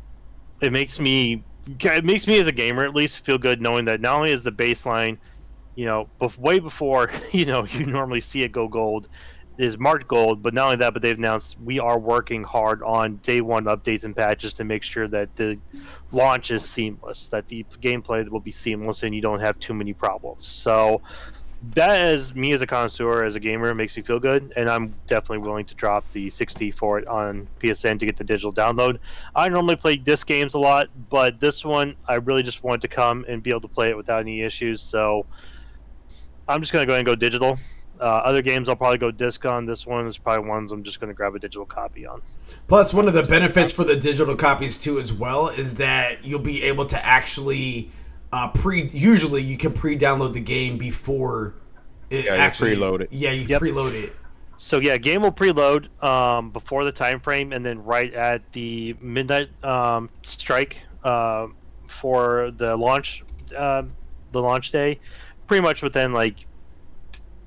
it makes me as a gamer at least feel good knowing that not only is the baseline, way before you normally see it go gold, is marked gold, but not only that, but they've announced we are working hard on day one updates and patches to make sure that the launch is seamless, that the gameplay will be seamless, and you don't have too many problems. So that, as me as a connoisseur, as a gamer, makes me feel good, and I'm definitely willing to drop the $60 for it on PSN to get the digital download. I normally play disc games a lot, but this one I really just wanted to come and be able to play it without any issues, so I'm just going to go ahead and go digital. Other games I'll probably go disc on. This one is probably ones I'm just going to grab a digital copy on. Plus, one of the benefits for the digital copies too as well is that you'll be able to actually usually you can pre-download the game before it actually preload it. Yeah, you preload it. So yeah, game will preload before the time frame, and then right at the midnight strike for the launch day, pretty much within like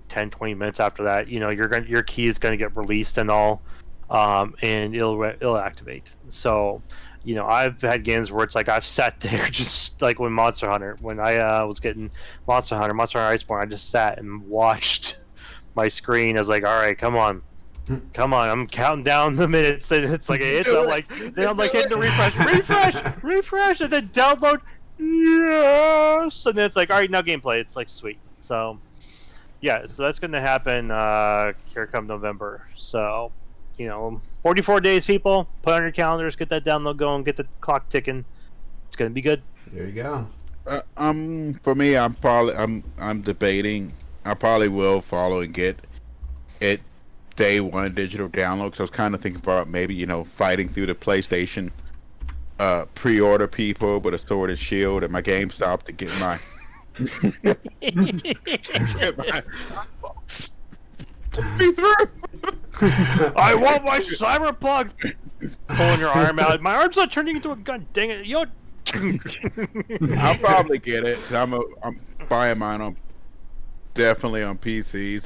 10-20 minutes after that, your key is going to get released and all, and it'll activate. So I've had games where it's like I've sat there just like when Monster Hunter, when I was getting Monster Hunter Iceborne, I just sat and watched my screen. I was like, all right, come on, I'm counting down the minutes, and it's like I'm like hitting the refresh, and then download, yes, and then it's like, all right, now gameplay. It's like sweet. So yeah, so that's going to happen here come November. So 44 days, people. Put on your calendars, get that download going, get the clock ticking. It's going to be good. There you go. For me, I'm debating. I probably will follow and get it day one digital download. Because I was kind of thinking about maybe fighting through the PlayStation pre-order people with a sword and shield at my GameStop to get my. Me through. I want my cyberpunk. Pulling your arm out. My arm's not turning into a gun. Dang it! You know. I'll probably get it. I'm buying mine on definitely on PC.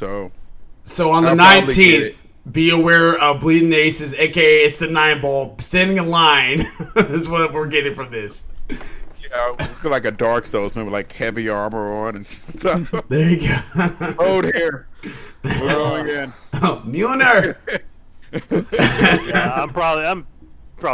So on the I'll probably get 19th, it. be aware of Bleeding Aces, aka it's the 9 ball, standing in line. This is what we're getting from this. Yeah, look like a Dark Souls, maybe like heavy armor on and stuff. There you go. Oh dear. We're going in. Oh, Mjolnir. Yeah, I'm probably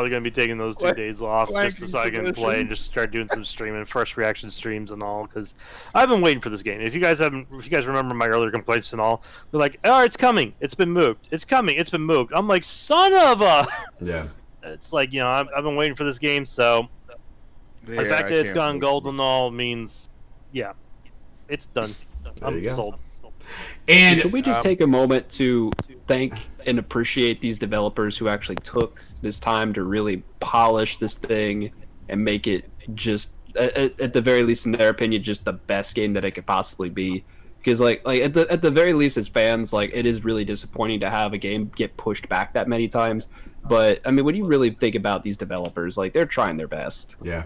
gonna be taking those 2 days off just so I can position. play and just start doing some streaming, first reaction streams and all, because I've been waiting for this game. If you guys remember my earlier complaints and all, they're like, "Oh, it's coming, it's been moved, it's coming, it's been moved." I'm like, son of a. Yeah. It's like, I've been waiting for this game, so the Yeah, fact I that it's can't gone wait. gold and all means, yeah, it's done. I'm you go. sold. And Could we just take a moment to thank and appreciate these developers who actually took this time to really polish this thing and make it just, at the very least, in their opinion, just the best game that it could possibly be? Because like at the very least, as fans, like, it is really disappointing to have a game get pushed back that many times. But I mean, when you really think about these developers, like, they're trying their best. yeah.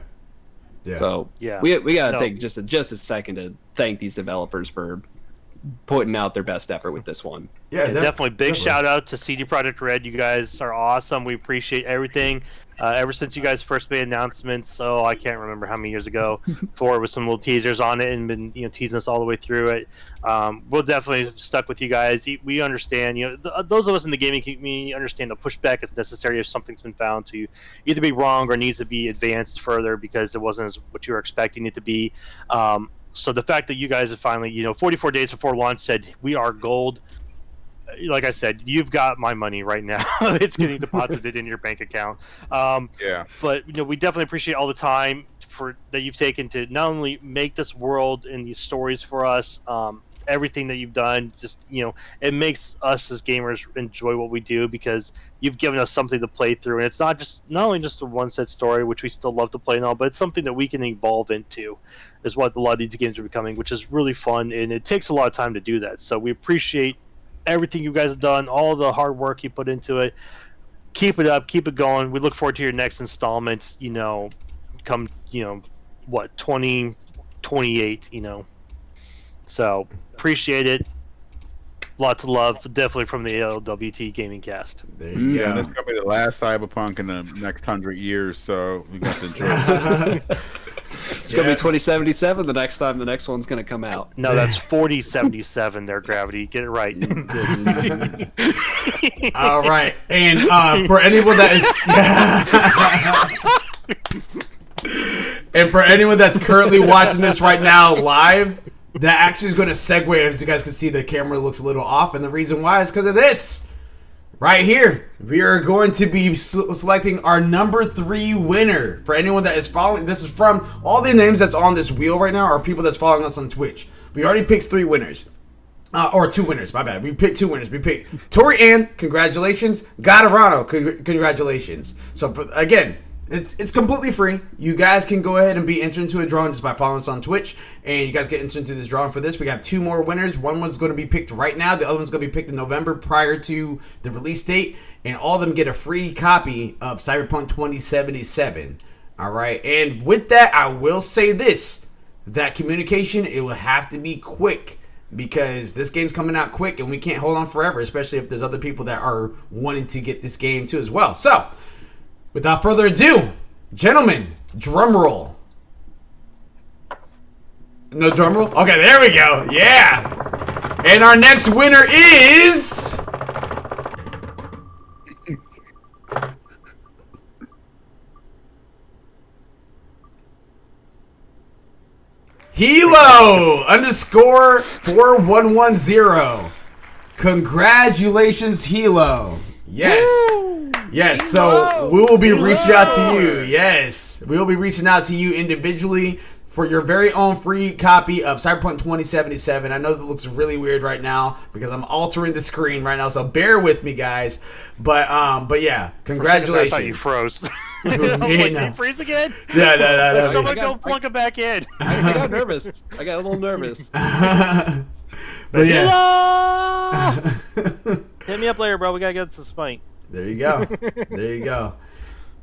Yeah. So Yeah. we gotta No. take just a second to thank these developers for putting out their best effort with this one. Yeah, Definitely big shout out to CD Projekt Red. You guys are awesome. We appreciate everything. Ever since you guys first made announcements, I can't remember how many years ago, for with some little teasers on it and been teasing us all the way through it. We'll definitely stuck with you guys. We understand. Those of us in the gaming community understand the pushback is necessary if something's been found to either be wrong or needs to be advanced further because it wasn't as what you were expecting it to be. So the fact that you guys have finally, 44 days before launch said we are gold. Like I said, you've got my money right now. It's getting deposited in your bank account. Yeah. But we definitely appreciate all the time that you've taken to not only make this world and these stories for us. Everything that you've done, just it makes us as gamers enjoy what we do because you've given us something to play through, and it's not only just a one set story, which we still love to play and all, but it's something that we can evolve into. Is what a lot of these games are becoming, which is really fun, and it takes a lot of time to do that. So we appreciate everything you guys have done, all the hard work you put into it. Keep it up, keep it going. We look forward to your next installments. Come 2028. So appreciate it. Lots of love, definitely from the ALWT Gaming Cast. There you Yeah, go. this is gonna be the last Cyberpunk in the next 100 years, so we got to enjoy it. It's gonna be 2077 the next time the next one's gonna come out. No, that's 4077 there, Gravity. Get it right. All right. And for anyone that is and for anyone that's currently watching this right now live, that actually is going to segue. As you guys can see, the camera looks a little off, and the reason why is because of this right here. We are going to be selecting our number 3 winner. For anyone that is following, this is from all the names that's on this wheel right now are people that's following us on Twitch. We already picked 3 winners. Or 2 winners, my bad. We picked 2 winners. We picked Tori Ann, congratulations. Gatarano, congratulations. So, again, it's completely free. You guys can go ahead and be entered into a drawing just by following us on Twitch. And you guys get entered into this drawing for this. We have 2 more winners. One was going to be picked right now. The other one's going to be picked in November prior to the release date. And all of them get a free copy of Cyberpunk 2077. All right. And with that, I will say this. That communication, it will have to be quick. Because this game's coming out quick and we can't hold on forever. Especially if there's other people that are wanting to get this game too as well. So, without further ado, gentlemen, drum roll. No drum roll? Okay, there we go. Yeah. And our next winner is Hilo _4110. Congratulations, Hilo. Yes. Woo! Yes, so we will be reaching out to you. Yes. We will be reaching out to you individually for your very own free copy of Cyberpunk 2077. I know that looks really weird right now because I'm altering the screen right now, so bear with me, guys. But yeah, congratulations. I thought you froze. Yeah, Did no. you freeze again? No. Someone go plunk it back in. I got nervous. I got a little nervous. But yeah. Hit me up later, bro. We gotta get to this fight. There you go. There you go.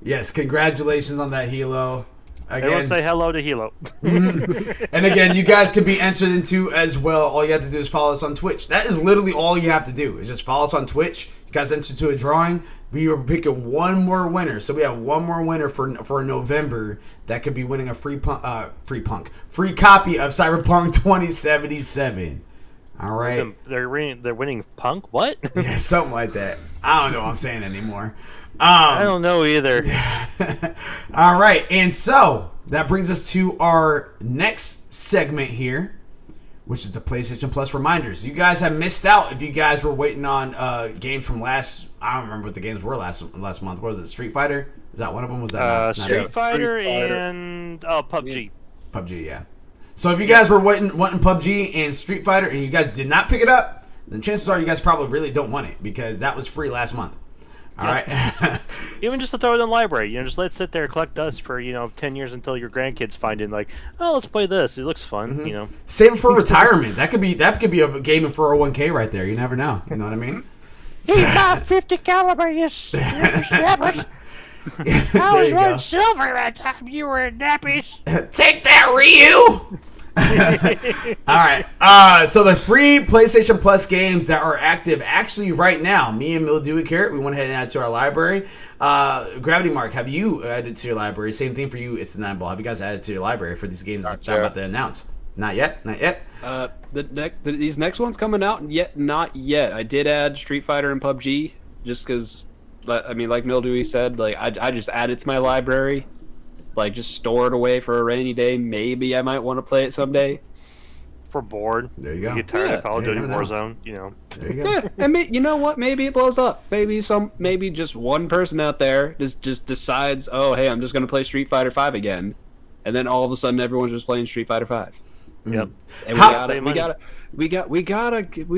Yes, congratulations on that, Hilo. Everyone say hello to Hilo. And again, you guys can be entered into as well. All you have to do is follow us on Twitch. That is literally all you have to do. Is just follow us on Twitch. You guys enter into a drawing. We are picking one more winner. So we have one more winner for November that could be winning a free copy of Cyberpunk 2077. All right. They're winning Punk? What? Yeah, something like that. I don't know what I'm saying anymore. I don't know either. All right, and so that brings us to our next segment here, which is the PlayStation Plus reminders. You guys have missed out if you guys were waiting on games from last. I don't remember what the games were last month. What was it? Street Fighter? Is that one of them? Was that Street Fighter and PUBG? PUBG, yeah. So if you guys were wanting PUBG and Street Fighter and you guys did not pick it up, then chances are you guys probably really don't want it because that was free last month. All right. Even just to throw it in the library, just let it sit there, collect dust for 10 years until your grandkids find it. Like, oh, let's play this. It looks fun. Save it for retirement. That could be a game in 401k right there. You never know. You know what I mean? He got 50 caliber, you snappers. I was running silver that time you were in nappies. Take that, Ryu. All right. So the free PlayStation Plus games that are active actually right now, me and Mildew Carrot, we went ahead and added to our library. Gravity Mark, have you added to your library? Same thing for you, It's the Nine Ball. Have you guys added to your library for these games that I'm about to announce? Not yet. These next ones coming out not yet. I did add Street Fighter and PUBG just because, like Mildewy said, like I just added to my library. Like, just store it away for a rainy day. Maybe I might want to play it someday. For bored. There you go. You get tired of Call of Duty Warzone, There you go. Yeah, and you know what? Maybe it blows up. Maybe just one person out there just decides, oh, hey, I'm just going to play Street Fighter 5 again. And then all of a sudden, everyone's just playing Street Fighter 5. Yep. And we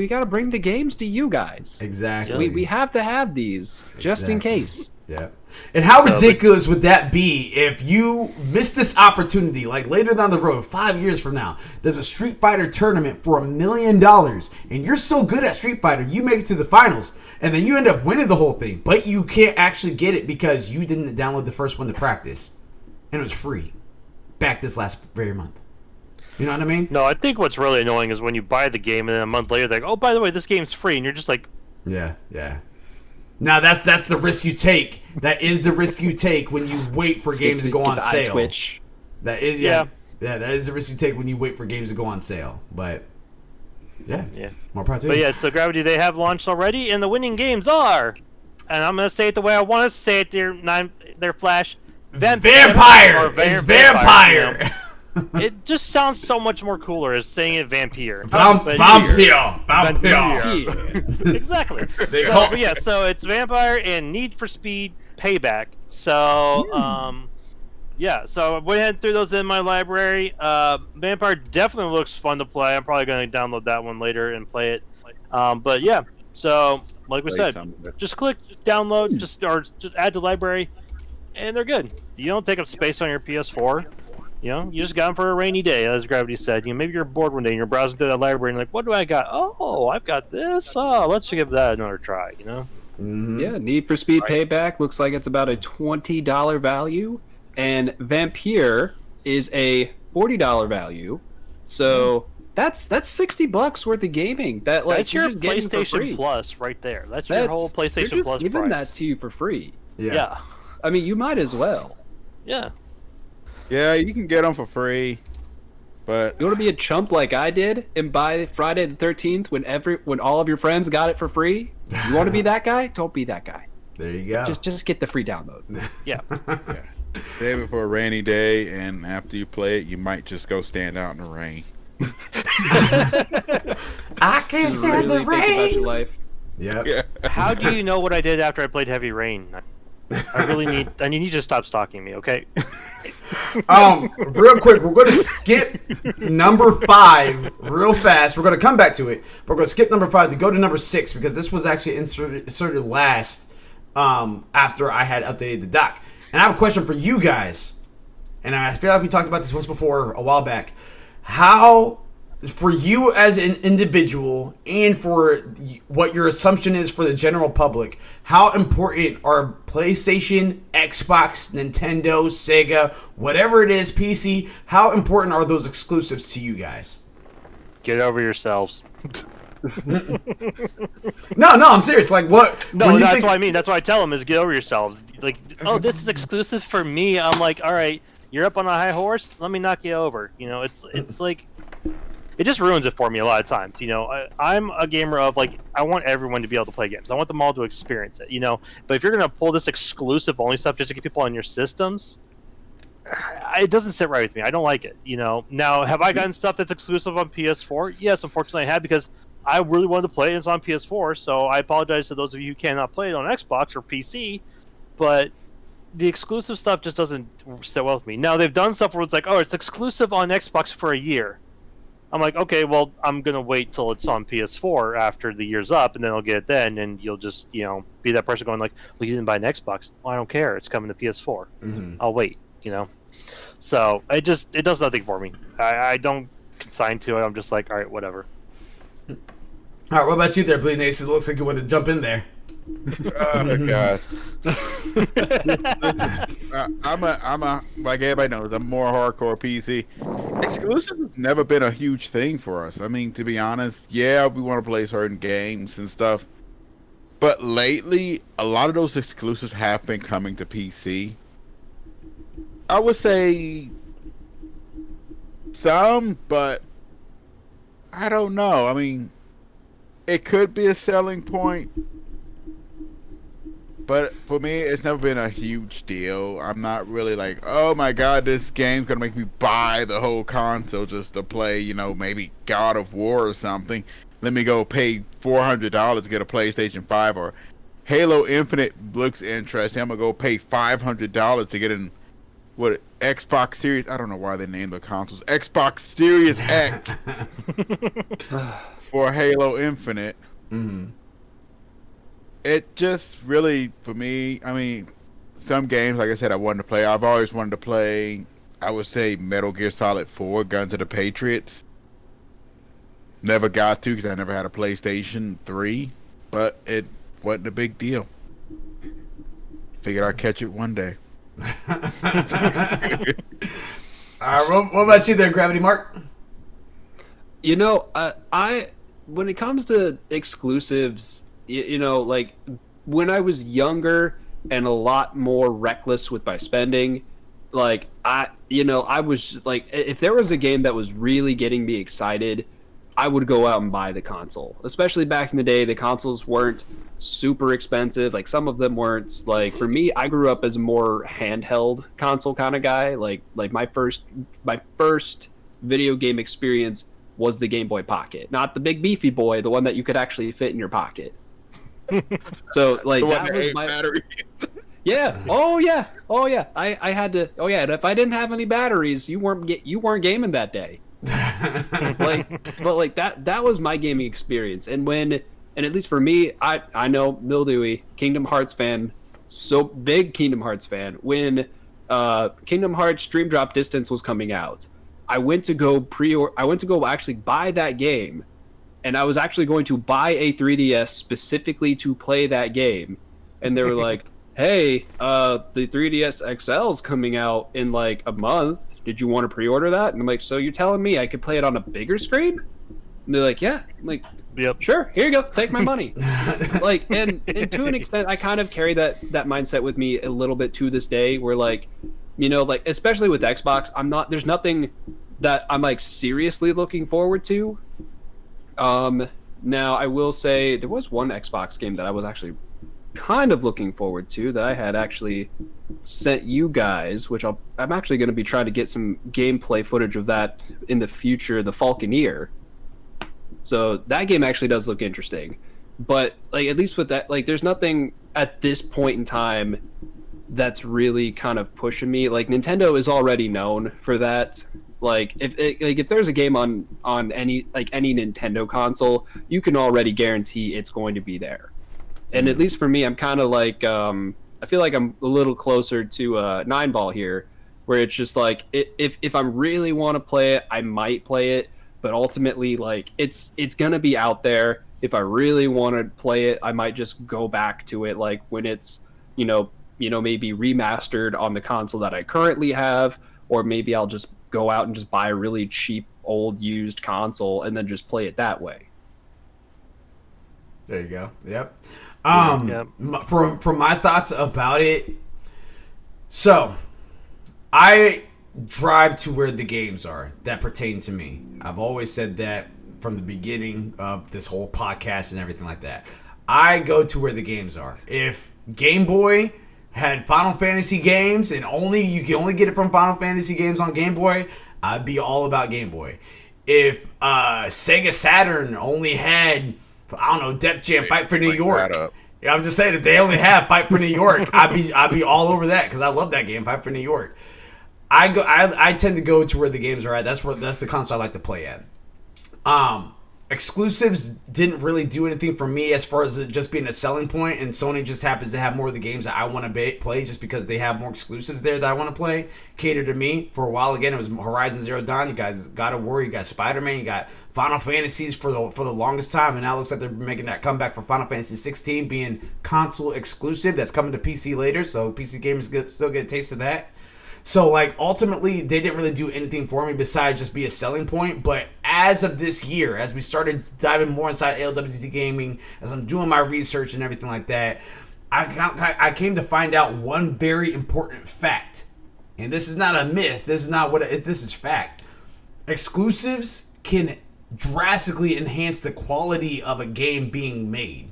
gotta bring the games to you guys. Exactly. We have to have these just in case. Yeah. And how ridiculous would that be if you miss this opportunity, like later down the road, 5 years from now, there's a Street Fighter tournament for $1 million, and you're so good at Street Fighter, you make it to the finals, and then you end up winning the whole thing, but you can't actually get it because you didn't download the first one to practice, and it was free back this last very month. You know what I mean? No, I think what's really annoying is when you buy the game and then a month later they're like, oh, by the way, this game's free, and you're just like, yeah. Now that's the risk you take. That is the risk you take when you wait for games to go on sale. Twitch. That is that is the risk you take when you wait for games to go on sale. But yeah. More proud to you. But yeah, so Gravity, they have launched already, and the winning games are, and I'm gonna say it the way I want to say it. They're Flash. Vampire. It's Vampire. It just sounds so much more cooler as saying it Vampire. Vampire. Exactly. So it's Vampire and Need for Speed Payback. So, so I went ahead and threw those in my library. Vampire definitely looks fun to play. I'm probably going to download that one later and play it. But yeah, so like we said, just click download, just add to library, and they're good. You don't take up space on your PS4. You just got them for a rainy day, as Gravity said. Maybe you're bored one day and you're browsing through that library and like, what do I got? Oh, I've got this. Oh, let's give that another try. Mm-hmm. Yeah, Need for Speed Payback looks like it's about a $20 value, and Vampire is a $40 value. So that's $60 worth of gaming. That's your PlayStation Plus right there. That's your whole PlayStation Plus giving price. that to you for free. Yeah. I mean, you might as well. Yeah. Yeah, you can get them for free, but you want to be a chump like I did and buy Friday the 13th when all of your friends got it for free? You want to be that guy? Don't be that guy. There you go. Just get the free download. Yeah. Save it for a rainy day, and after you play it, you might just go stand out in the rain. I can't stand the rain. Think about your life. Yep. Yeah. How do you know what I did after I played Heavy Rain? I need you to stop stalking me, okay? Real quick, we're going to skip number 5 real fast. We're going to come back to it, but we're going to skip number 5 to go to number 6 because this was actually inserted last after I had updated the doc. And I have a question for you guys, and I feel like we talked about this once before a while back. How for you as an individual and for what your assumption is for the general public, how important are PlayStation, Xbox, Nintendo, Sega, whatever it is, PC, how important are those exclusives to you guys? Get over yourselves. No, I'm serious. Like, what? No, that's what I mean. That's what I tell them is get over yourselves. Like, oh, this is exclusive for me. I'm like, all right, you're up on a high horse. Let me knock you over. You know, it's like, it just ruins it for me a lot of times. You know, I'm a gamer of like, I want everyone to be able to play games. I want them all to experience it. You know, but if you're gonna pull this exclusive only stuff just to get people on your systems, it doesn't sit right with me. I don't like it. You know, now have I gotten stuff that's exclusive on PS4? Yes, unfortunately I have, because I really wanted to play it. It's on PS4, so I apologize to those of you who cannot play it on Xbox or PC. But the exclusive stuff just doesn't sit well with me. Now they've done stuff where it's like, oh, it's exclusive on Xbox for a year. I'm like, okay, well, I'm gonna wait till it's on PS4 after the year's up, and then I'll get it then, and you'll just, you know, be that person going like, well, you didn't buy an Xbox. Well, I don't care. It's coming to PS4. I'll wait. You know, so it does nothing for me. I don't consign to it. I'm just like, all right, whatever. All right, what about you there, Bleeding Ace? It looks like you want to jump in there. Oh god. I'm a like everybody knows, I'm more hardcore PC. Exclusive has never been a huge thing for us. I mean, to be honest, yeah, we want to play certain games and stuff, but lately a lot of those exclusives have been coming to PC. I would say some, but I don't know. I mean, it could be a selling point, but for me, it's never been a huge deal. I'm not really like, oh my god, this game's gonna make me buy the whole console just to play, you know, maybe God of War or something. Let me go pay $400 to get a PlayStation 5, or Halo Infinite looks interesting. I'm gonna go pay $500 to get an Xbox Series. I don't know why they named the consoles Xbox Series X for Halo Infinite. It just really, for me, I mean, some games, like I said, I wanted to play. I've always wanted to play, I would say, Metal Gear Solid 4, Guns of the Patriots. Never got to because I never had a PlayStation 3, but it wasn't a big deal. Figured I'd catch it one day. All right, what about you there, Gravity Mark? You know, I when it comes to exclusives, you know, like when I was younger and a lot more reckless with my spending, like I was like, if there was a game that was really getting me excited, I would go out and buy the console. Especially back in the day, the consoles weren't super expensive. Like some of them weren't. Like for me, I grew up as a more handheld console kind of guy. Like my first video game experience was the Game Boy Pocket, not the big beefy boy, the one that you could actually fit in your pocket. So like that was my batteries. Yeah. Oh yeah. I had to. Oh yeah. And if I didn't have any batteries, you weren't gaming that day. But that was my gaming experience. And at least for me, I know Mildewy, Kingdom Hearts fan, so big Kingdom Hearts fan. When Kingdom Hearts Dream Drop Distance was coming out, I went to go actually buy that game, and I was actually going to buy a 3DS specifically to play that game. And they were like, hey, the 3DS XL's coming out in like a month. Did you want to pre-order that? And I'm like, so you're telling me I could play it on a bigger screen? And they're like, yeah. I'm like, yep, sure, here you go, take my money. Like, and to an extent, I kind of carry that mindset with me a little bit to this day, where like, you know, like especially with Xbox, there's nothing that I'm like seriously looking forward to. Now I will say there was one Xbox game that I was actually kind of looking forward to that I had actually sent you guys, which I'm actually going to be trying to get some gameplay footage of that in the future, the Falconeer. So that game actually does look interesting. But like at least with that, like there's nothing at this point in time that's really kind of pushing me. Like Nintendo is already known for that. Like if there's a game on any Nintendo console, you can already guarantee it's going to be there. And at least for me, I'm kind of like I feel like I'm a little closer to Nine Ball here, where it's just like if I really want to play it, I might play it. but ultimately, like, it's gonna be out there. If I really want to play it, I might just go back to it, like when it's maybe remastered on the console that I currently have, or maybe I'll just go out and just buy a really cheap old used console and then just play it that way. There you go. Yep. Yep. From my thoughts about it, so I drive to where the games are that pertain to me. I've always said that from the beginning of this whole podcast and everything like that. I go to where the games are. If Game Boy had Final Fantasy games and you can only get it from Final Fantasy games on Game Boy, I'd be all about Game Boy. If Sega Saturn only had, I don't know, Def Jam Fight for New York. I'm just saying, if they only have Fight for New York, I'd be all over that because I love that game, Fight for New York. I tend to go to where the games are at. That's the console I like to play at. Exclusives didn't really do anything for me as far as it just being a selling point, and Sony just happens to have more of the games that I want to play just because they have more exclusives there that I want to play. Cater to me. For a while, again, it was Horizon Zero Dawn. You guys God of War, you got Spider-Man, you got Final Fantasies for the longest time, and now it looks like they're making that comeback for Final Fantasy 16 being console exclusive. That's coming to PC later, so PC gamers still get a taste of that. So, like, ultimately, they didn't really do anything for me besides just be a selling point. But as of this year, as we started diving more inside ALWT Gaming, as I'm doing my research and everything like that, I came to find out one very important fact. And this is not a myth. This is not this is fact. Exclusives can drastically enhance the quality of a game being made.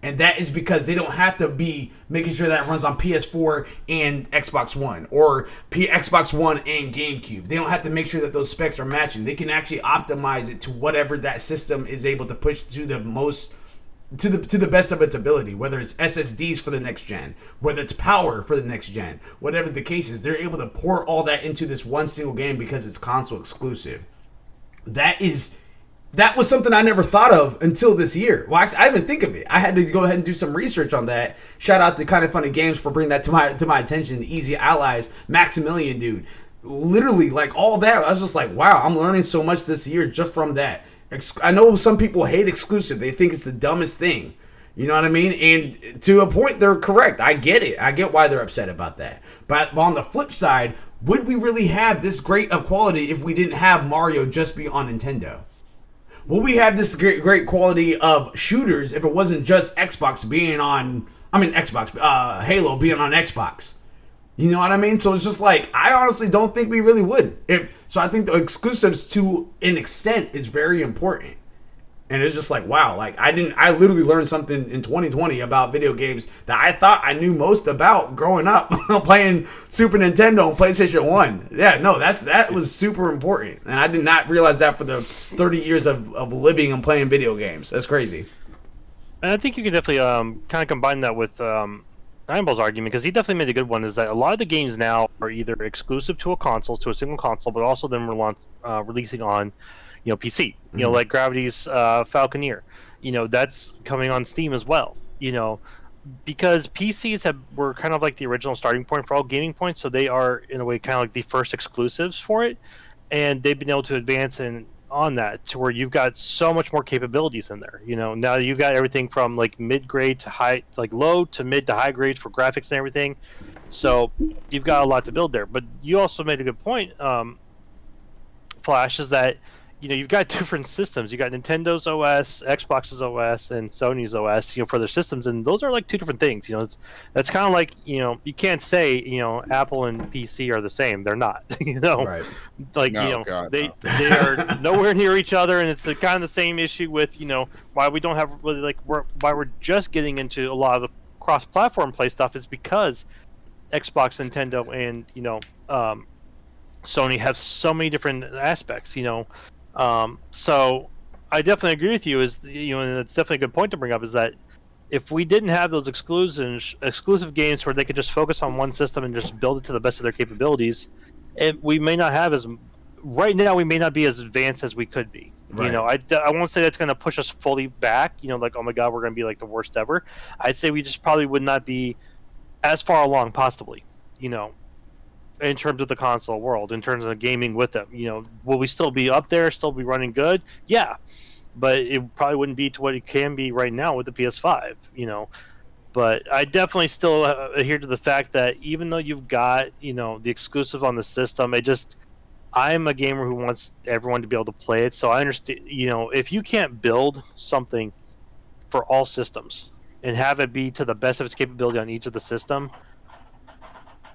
And that is because they don't have to be making sure that it runs on PS4 and Xbox One or Xbox One and GameCube. They don't have to make sure that those specs are matching. They can actually optimize it to whatever that system is able to push to the most, to the best of its ability. Whether it's SSDs for the next gen, whether it's power for the next gen, whatever the case is, they're able to pour all that into this one single game because it's console exclusive. That was something I never thought of until this year. Well, actually, I didn't even think of it. I had to go ahead and do some research on that. Shout out to Kind of Funny Games for bringing that to my attention. Easy Allies, Maximilian, dude. Literally, like, all that. I was just like, wow, I'm learning so much this year just from that. I know some people hate exclusive. They think it's the dumbest thing. You know what I mean? And to a point, they're correct. I get it. I get why they're upset about that. But on the flip side, would we really have this great of quality if we didn't have Mario just be on Nintendo? Will we have this great quality of shooters if it wasn't just Xbox being on, Halo being on Xbox? You know what I mean? So it's just like, I honestly don't think we really would. So I think the exclusives to an extent is very important. And it's just like, wow, like I literally learned something in 2020 about video games that I thought I knew most about growing up playing Super Nintendo and PlayStation 1. Yeah, no, that was super important. And I did not realize that for the 30 years of living and playing video games. That's crazy. And I think you can definitely kind of combine that with Ironball's argument, because he definitely made a good one, is that a lot of the games now are either exclusive to a single console, but also then releasing on PC, like Gravity's Falconeer, that's coming on Steam as well, because PCs were kind of like the original starting point for all gaming points, so they are in a way kind of like the first exclusives for it, and they've been able to advance on that to where you've got so much more capabilities in there. Now you've got everything from like mid-grade to high, like low to mid to high grades for graphics and everything, so you've got a lot to build there. But you also made a good point, Flash, is that you've got different systems. You got Nintendo's OS, Xbox's OS, and Sony's OS, for their systems, and those are like two different things. That's kind of like, you can't say, Apple and PC are the same. They're not. Right. Like, they are nowhere near each other, and it's kind of the same issue with, why we don't have really why we're just getting into a lot of the cross-platform play stuff is because Xbox, Nintendo, and Sony have so many different aspects. So I definitely agree with you. And it's definitely a good point to bring up, is that if we didn't have those exclusive games where they could just focus on one system and just build it to the best of their capabilities, we may not have right now we may not be as advanced as we could be. Right. I won't say that's going to push us fully back, like, oh my God, we're going to be like the worst ever. I'd say we just probably would not be as far along, possibly, in terms of the console world, in terms of gaming with them. Will we still be up there, still be running good? Yeah, but it probably wouldn't be to what it can be right now with the PS5. But I definitely still adhere to the fact that even though you've got the exclusive on the system, I'm a gamer who wants everyone to be able to play it. So I understand, if you can't build something for all systems and have it be to the best of its capability on each of the system,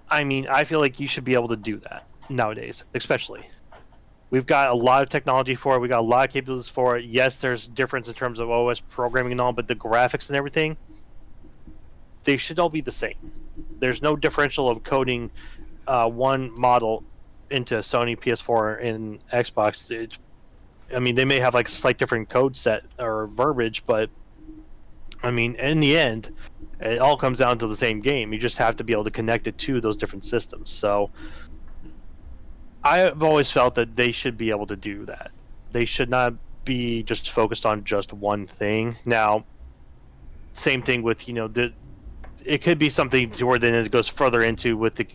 I feel like you should be able to do that nowadays, especially. We've got a lot of technology for it. We got a lot of capabilities for it. Yes, there's difference in terms of OS programming and all, but the graphics and everything, they should all be the same. There's no differential of coding one model into Sony, PS4, and Xbox. They may have like a slight different code set or verbiage, but in the end, it all comes down to the same game. You just have to be able to connect it to those different systems. So I've always felt that they should be able to do that. They should not be just focused on just one thing. Now, same thing with it could be something to where then it goes further into with the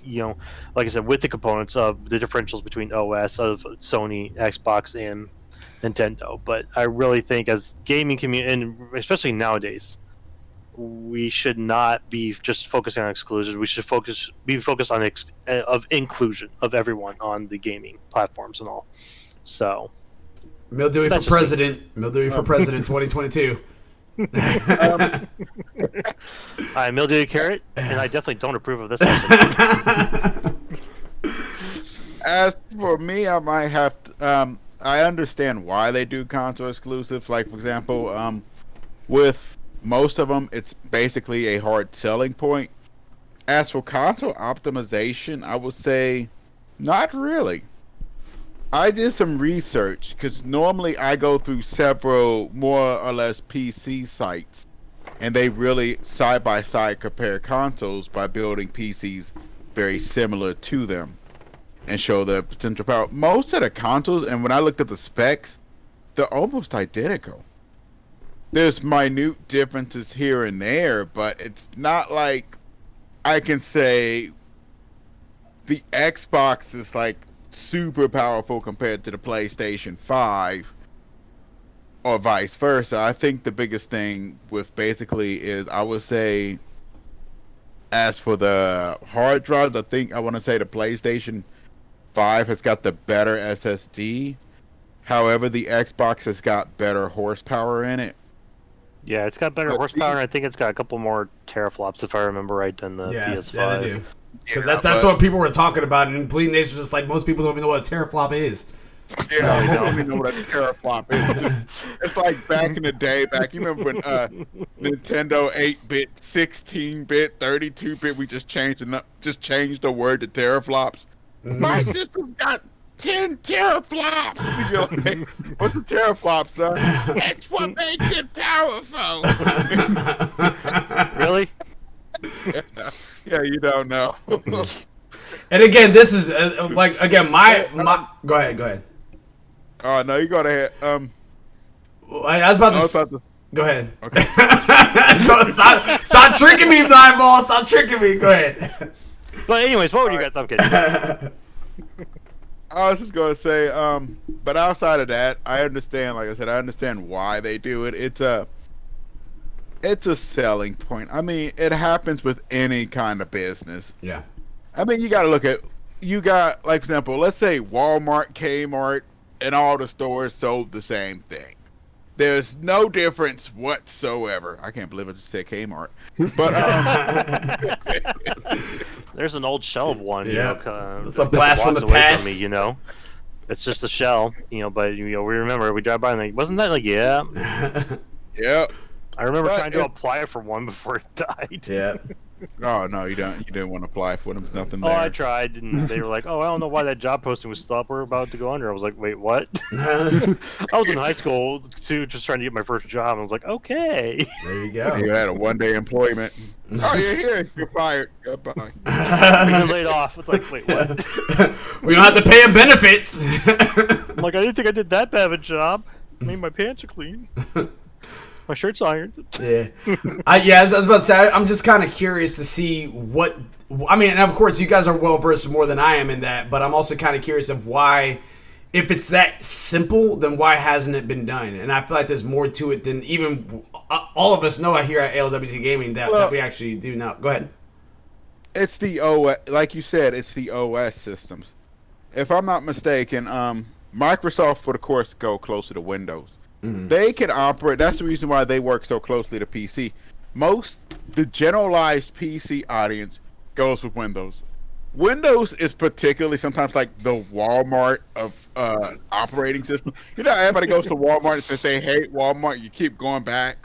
like I said, with the components of the differentials between OS of Sony, Xbox, and Nintendo. But I really think as gaming community, and especially nowadays, we should not be just focusing on exclusion. We should be focused on inclusion of everyone on the gaming platforms and all. So Mildewy for president. Mildewy for president 2022. I'm Mildewy Carrot, and I definitely don't approve of this. As for me, I might have to, I understand why they do console exclusives. Like, for example, with most of them, it's basically a hard selling point. As for console optimization, I would say not really. I did some research because normally I go through several more or less PC sites, and they really side by side compare consoles by building PCs very similar to them and show the potential power. Most of the consoles, and when I looked at the specs, they're almost identical. There's minute differences here and there, but it's not like I can say the Xbox is like super powerful compared to the PlayStation 5 or vice versa. I think the biggest thing with basically is, I would say, as for the hard drive, I want to say the PlayStation 5 has got the better SSD. However, the Xbox has got better horsepower in it. Yeah, it's got better horsepower, and I think it's got a couple more teraflops, if I remember right, than the PS5. Yeah, they do. Because that's what people were talking about, and Bleeding Days was just like, most people don't even know what a teraflop is. Yeah, I don't even know what a teraflop is. It's like back in the day, you remember when Nintendo 8-bit, 16-bit, 32-bit, we just changed the word to teraflops. My system got 10 teraflops. You're like, what's a teraflop, son? That's what makes it powerful. Really? Yeah, you don't know. And again, this is my. Go ahead. Oh no, you go ahead. I was about to. Go ahead. Okay. stop tricking me, blind ball. Stop tricking me. Go ahead. But anyways, what were you guys? I'm kidding. I was just gonna say, but outside of that, I understand. Like I said, I understand why they do it. It's a selling point. I mean, it happens with any kind of business. Yeah. I mean, you got to look at, like, for example, let's say Walmart, Kmart, and all the stores sold the same thing. There's no difference whatsoever. I can't believe I just said Kmart. But there's an old shell of one. Yeah. It's a blast from the past. From me, It's just a shell, but we remember we drive by and like, wasn't that like, yeah. Yep. I remember trying to apply it for one before it died. Yeah. Oh no, you didn't want to apply for them. Nothing there. Oh, I tried, and they were like, "Oh, I don't know why that job posting was still up. We're about to go under." I was like, "Wait, what?" I was in high school too, just trying to get my first job. And I was like, "Okay." There you go. You had a one-day employment. Oh, you're here. You're fired. Goodbye. You're laid off. It's like, wait, what? We don't have to pay him benefits. I'm like, I didn't think I did that bad of a job. I mean, my pants are clean. My shirt's ironed. Yeah. As I was about to say, I'm just kind of curious to see what. I mean, and of course, you guys are well versed more than I am in that, but I'm also kind of curious of why. If it's that simple, then why hasn't it been done? And I feel like there's more to it than even all of us know here at ALWT Gaming that we actually do know. Go ahead. It's the OS, like you said, it's the OS systems. If I'm not mistaken, Microsoft would of course go closer to Windows. Mm-hmm. They can operate. That's the reason why they work so closely to PC. The generalized PC audience goes with Windows. Windows is particularly sometimes like the Walmart of operating system. You know, everybody goes to Walmart and says they hate Walmart. You keep going back.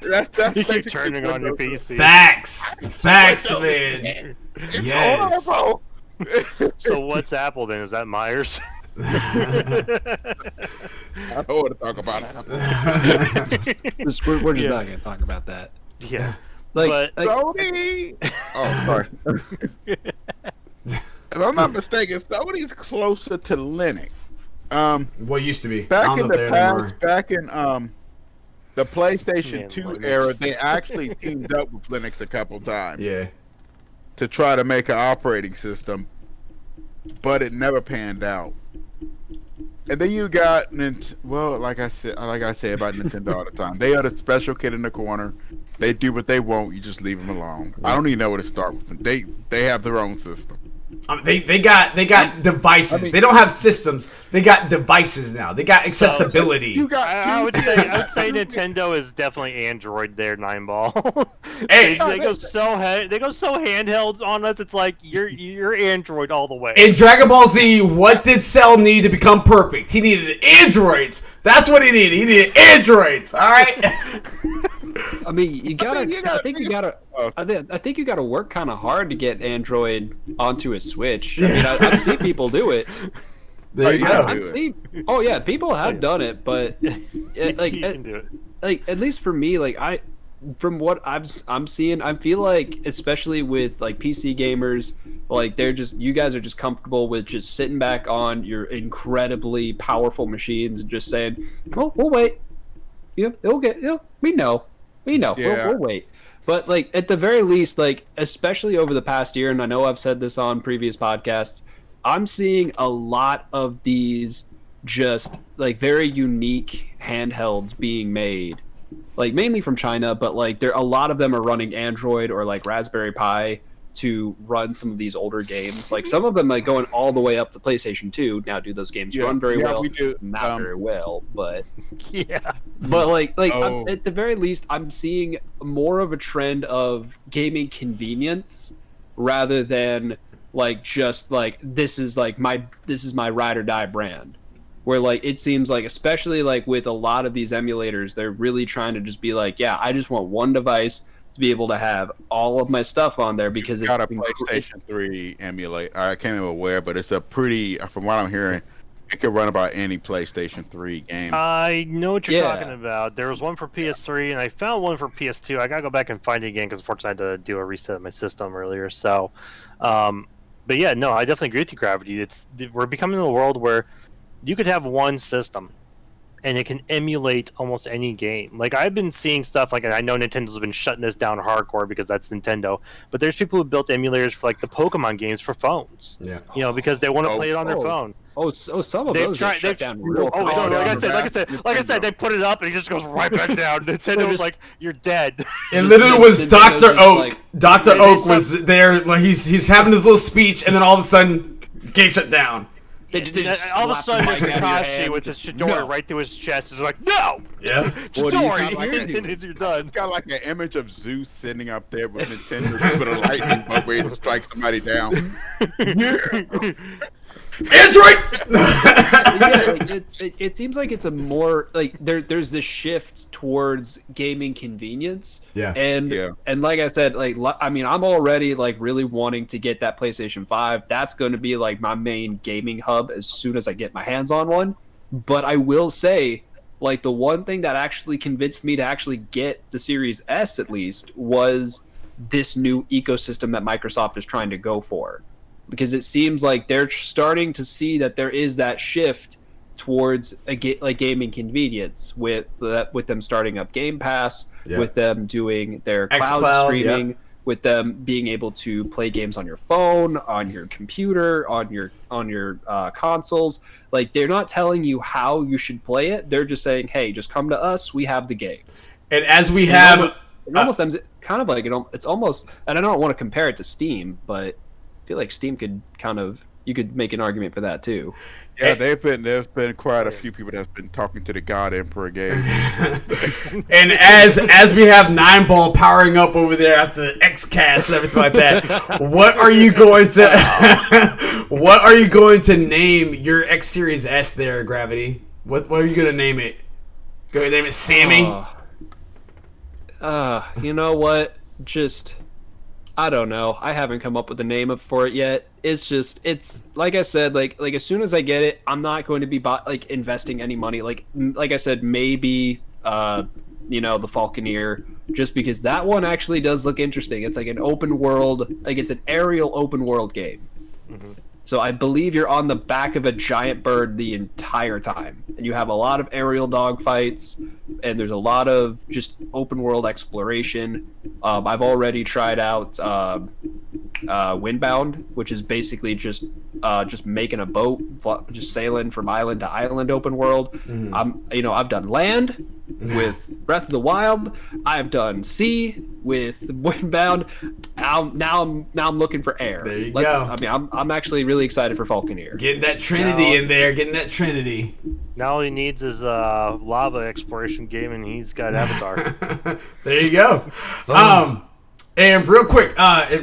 That's You keep turning on your PC. Facts, man. It's Yes. horrible. So what's Apple then? Is that Myers? I don't want to talk about Apple. We're just not going to talk about that. Yeah. Like Sony. Oh, sorry. If I'm not mistaken, Sony's closer to Linux. What used to be. Back in the past, anymore. back in the PlayStation 2 Linux. era, they actually teamed up with Linux a couple times Yeah. to try to make an operating system, but it never panned out. And then you got like I say about Nintendo all the time. They are the special kid in the corner. They do what they want. You just leave them alone. I don't even know where to start with them. They have their own system. They got devices. I mean- they don't have systems. They got devices now. They got accessibility. You got. I would say Nintendo is definitely Android there, Nineball. Hey. they go so handheld on us. It's like you're Android all the way. In Dragon Ball Z, what did Cell need to become perfect? He needed androids. That's what he needed. He needed androids. All right. I mean, you gotta. I think you gotta work kind of hard to get Android onto a Switch. I mean, I've seen people do it. There you go. I've seen. Oh yeah, people have done it, but You can do it. like at least for me, like from what I'm seeing, I feel like especially with like PC gamers, like you guys are just comfortable with just sitting back on your incredibly powerful machines and just saying, "Well, we'll wait. We know, Yeah. we'll wait." But like at the very least, like especially over the past year, and I know I've said this on previous podcasts, I'm seeing a lot of these just like very unique handhelds being made, like mainly from China, but like a lot of them are running Android or like Raspberry Pi to run some of these older games. Like some of them like going all the way up to PlayStation 2. Now, do those games run very well? We do. Not very well, but Yeah. but Oh. at the very least, I'm seeing more of a trend of gaming convenience rather than like just like this is my ride or die brand. Where like it seems like, especially like with a lot of these emulators, they're really trying to just be like, yeah, I just want one device to be able to have all of my stuff on there because Got a PlayStation 3 emulate. I can't remember where, but it's a pretty. From what I'm hearing, it could run about any PlayStation 3 game. I know what you're Yeah. talking about. There was one for PS3, and I found one for PS2. I gotta go back and find it again because unfortunately I had to do a reset of my system earlier. So, but yeah, no, I definitely agree with you, Gravity. We're becoming in a world where you could have one system and it can emulate almost any game. Like I've been seeing stuff like, I know Nintendo's been shutting this down hardcore because that's Nintendo, but there's people who built emulators for like the Pokemon games for phones. Yeah. You know, because they want to play it on their phone. Some of They've those tried. get shut down Oh, real quick. no, like I down said, they put it up and it just goes right back down. Nintendo was like, "You're dead." It literally was Nintendo's Dr. just Oak. like- Dr. They Oak said- was there. Like he's having his little speech, and then all of a sudden, game shut down. They just All of a slap the sudden, mic out of your Kakashi hand. with his Chidori No. right through his chest is like, "No, Yeah. What do you Chidori, got like you're done." It's got like an image of Zeus sitting up there with Nintendo with a lightning bug ready to strike somebody down. Android. Yeah, like, it seems like it's a more like there's this shift towards gaming convenience. Yeah. And like I said, I mean, I'm already like really wanting to get that PlayStation 5. That's going to be like my main gaming hub as soon as I get my hands on one. But I will say, like, the one thing that actually convinced me to actually get the Series S at least was this new ecosystem that Microsoft is trying to go for. Because it seems like they're starting to see that there is that shift towards like gaming convenience with them starting up Game Pass, with them doing their cloud streaming, with them being able to play games on your phone, on your computer, on your consoles. Like, they're not telling you how you should play it. They're just saying, hey, just come to us. We have the games. And as we have, it almost kind of like it's almost, and I don't want to compare it to Steam, but I feel like Steam could you could make an argument for that too. Yeah, there's been quite a few people that's been talking to the God Emperor game. And as we have 9-Ball powering up over there after the X-Cast and everything like that, what are you going to name your X Series S there, Gravity? What are you gonna name it? Gonna name it Sammy? You know what? Just, I don't know. I haven't come up with a name for it yet. It's like I said, like as soon as I get it, I'm not going to be investing any money. Like I said, maybe the Falconeer, just because that one actually does look interesting. It's like an open world, like it's an aerial open world game. Mm-hmm. So I believe you're on the back of a giant bird the entire time, and you have a lot of aerial dogfights, and there's a lot of just open world exploration. I've already tried out Windbound, which is basically just making a boat, just sailing from island to island, open world. Mm-hmm. I've done land with Breath of the Wild. I've done sea with Windbound. Now I'm looking for air. There you go. I mean, I'm actually really excited for Falconeer. Getting that Trinity in there. Getting that Trinity. Now all he needs is a lava exploration game, and he's got Avatar. There you go. And real quick,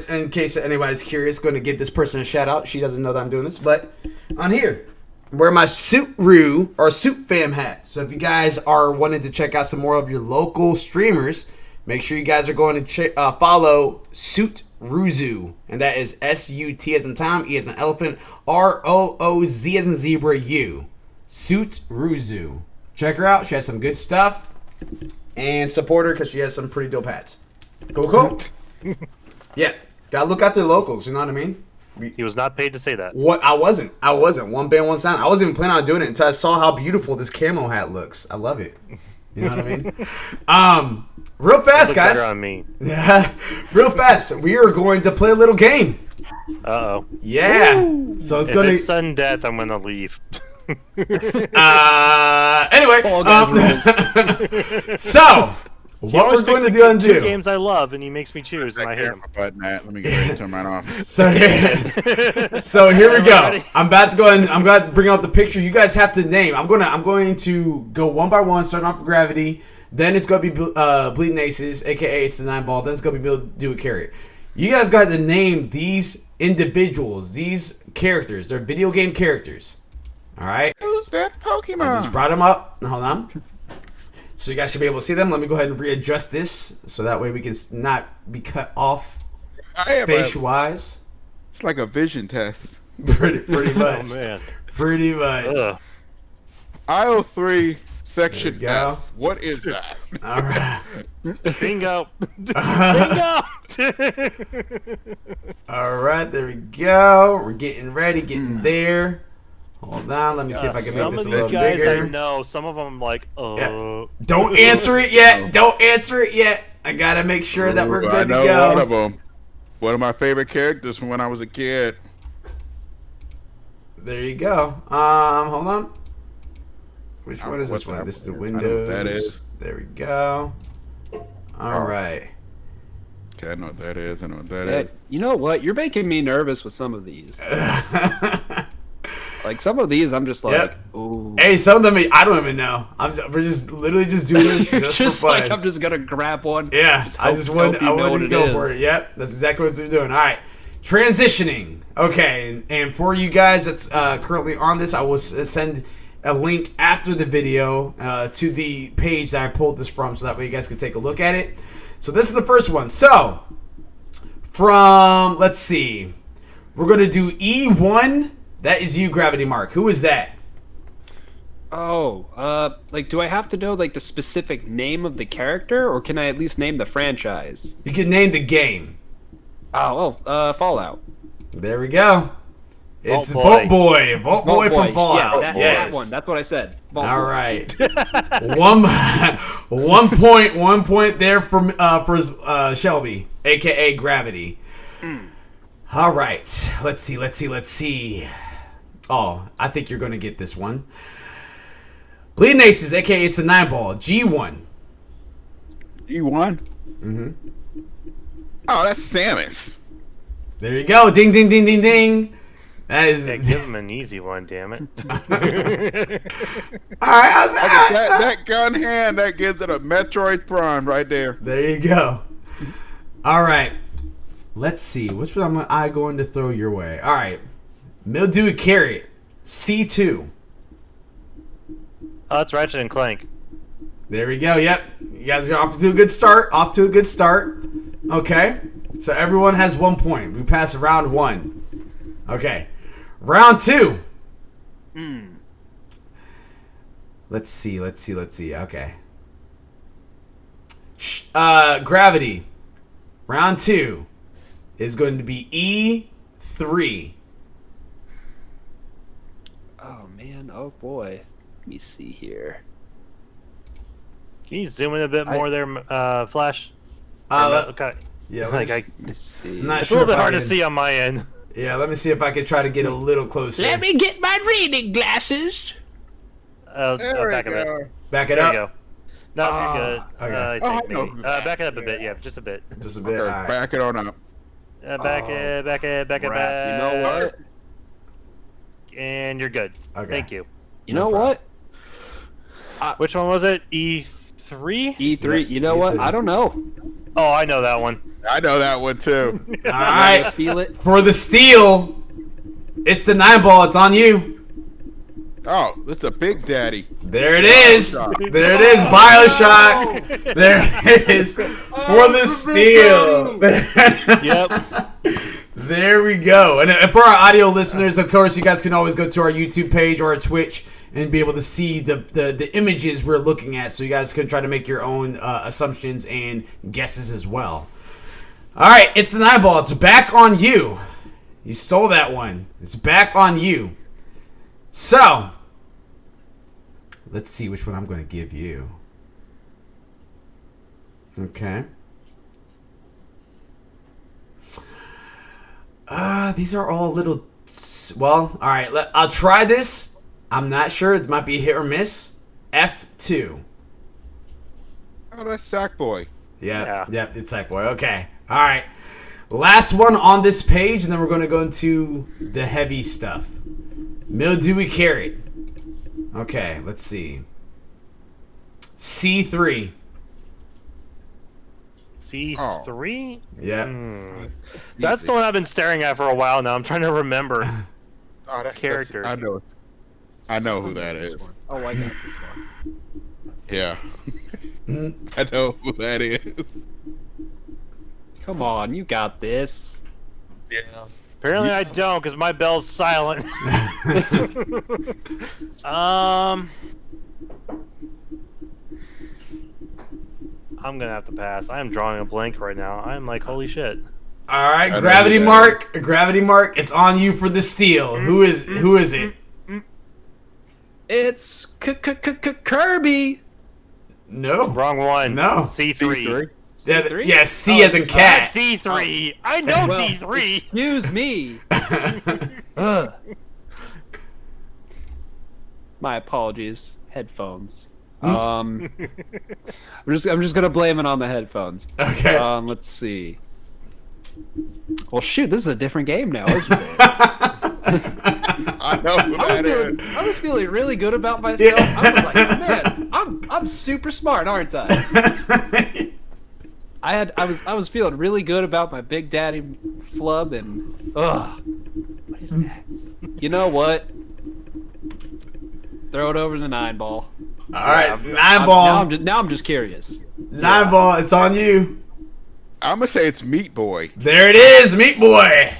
in case anybody's curious, going to give this person a shout out. She doesn't know that I'm doing this, but on here, wear my Suit Fam hat. So if you guys are wanting to check out some more of your local streamers, make sure you guys are going to follow Suit Ruzu, and that is S-U-T as in Tom, E as in elephant, R-O-O-Z as in zebra, U. Suit Ruzu. Check her out. She has some good stuff, and support her because she has some pretty dope hats. Cool. Yeah, gotta look out their locals. You know what I mean? He was not paid to say that. What? I wasn't. One band, one sound. I wasn't even planning on doing it until I saw how beautiful this camo hat looks. I love it. You know what I mean? Real fast, guys. Better on me. Yeah, real fast. We are going to play a little game. Uh-oh. Yeah. Woo! So it's if gonna. It's sudden death. I'm gonna leave. Anyway. So. What we're going to undo? Two games I love, and he makes me choose, and I hate him. Button, Let me get ready to turn mine off. So here we go. I'm about to go and I'm about to bring out the picture. You guys have to name. I'm going to go one by one, starting off with Gravity. Then it's going to be Bleeding Aces, aka it's the 9-Ball. Then it's going to be Do It Carry It. You guys got to name these individuals, these characters. They're video game characters. All right. Who's that Pokemon? I just brought them up. Hold on. So you guys should be able to see them. Let me go ahead and readjust this so that way we can not be cut off face-wise. It's like a vision test. Pretty much. Oh, man. Pretty much. Aisle 3, section go. F. What is that? All right. Bingo. All right, there we go. We're getting ready, getting there. Hold on, let me see if I can make this a little bigger. Some of these guys I know, some of them I'm like, Yeah. Don't answer it yet. I gotta make sure that we're good to go. One of them. One of my favorite characters from when I was a kid. There you go. Hold on. Which one is this one? This is the Windows. I know what that is. There we go. All right. Okay, I know what that is. You know what? You're making me nervous with some of these. Like, some of these, I'm just like, ooh. Hey, some of them, I don't even know. We're just literally just doing this just for fun. Like, I'm just going to grab one. Yeah, I want to go for it. Yep, that's exactly what we're doing. All right, transitioning. Okay, and for you guys that's currently on this, I will send a link after the video to the page that I pulled this from so that way you guys can take a look at it. So this is the first one. So, let's see. We're going to do E1. That is you, Gravity Mark. Who is that? Oh, do I have to know, the specific name of the character, or can I at least name the franchise? You can name the game. Fallout. There we go. It's Vault Vault Boy. Vault Boy from Fallout. Yeah, Yes. that one. That's what I said. Vault All Boy. right. One point there for Shelby, aka Gravity. All right. Let's see. Oh, I think you're gonna get this one. Bleeding Aces, aka it's the 9-ball. G1. G1. Oh, that's Samus. There you go. Ding, ding, ding, ding, ding. That is. Yeah, give him an easy one, damn it. All right. That gun hand, that gives it a Metroid Prime right there. There you go. All right. Let's see. Which one am I going to throw your way? All right. Mildewy Carrot. C2. Oh, that's Ratchet and Clank. There we go. Yep. You guys are off to a good start. Okay. So everyone has 1 point. We pass round 1. Okay. Round 2. Let's see. Okay. Gravity. Round 2 is going to be E3. Oh man. Oh boy. Let me see here. Can you zoom in a bit more there, Flash? Okay. Yeah, Like, Let's see. I'm not it's a sure little bit if I hard to can- see on my end. Yeah, let me see if I can try to get a little closer. Let me get my reading glasses. There Back we a bit. go. Back it There up. you go. No, you're good. okay. I Oh, think I know maybe. who that Back it up a bit. is. Yeah, just a bit. Just a bit. Okay, All right. back it on up. Back it, back it, back it, Crap. back. You know what? And you're good. Okay. Thank you. You know what? Which one was it? E3? E3. You know what? E3. I don't know. Oh, I know that one. I know that one too. All right. Steal it. For the steal, it's the 9-ball. It's on you. Oh, that's a Big Daddy. There it is. Bioshock. There it is. Bioshock. There it is. For the steal. Yep. There we go. And for our audio listeners, of course, you guys can always go to our YouTube page or our Twitch and be able to see the images we're looking at, so you guys can try to make your own assumptions and guesses as well. All right, it's the 9-ball. It's back on you. You stole that one. It's back on you. So, let's see which one I'm going to give you. Okay. These are all little. Well, all right. I'll try this. I'm not sure. It might be hit or miss. F2. Oh, that's Sackboy. Yeah. Yep. It's Sackboy. Okay. All right. Last one on this page, and then we're going to go into the heavy stuff. Mildewy Carrot. Okay. Let's see. C3. C3? Yeah. That's the one I've been staring at for a while now. I'm trying to remember. Oh, that's Character. I know who that is. Oh, I got this one. Yeah. I know who that is. Come on, you got this. Yeah. Apparently I don't, because my bell's silent. I'm gonna have to pass. I am drawing a blank right now. I'm like, holy shit. All right, I know Gravity who that Mark. Gravity Mark. It's on you for the steal. Who is it? It's Kirby. No. Wrong one. No. C3. Yeah, C3? yeah, C as in cat. D3. I know Well, D3. excuse me. Ugh. My apologies. Headphones. I'm just gonna blame it on the headphones. Okay. Let's see. Well, shoot, this is a different game now, isn't it? I know who that is. I was feeling really good about myself. I was like, man, I'm super smart, aren't I? I was feeling really good about my Big Daddy flub, and what is that? You know what? Throw it over the 9-ball. All right, 9-ball. Now I'm just curious. 9-ball. It's on you. I'm gonna say it's Meat Boy. There it is, Meat Boy.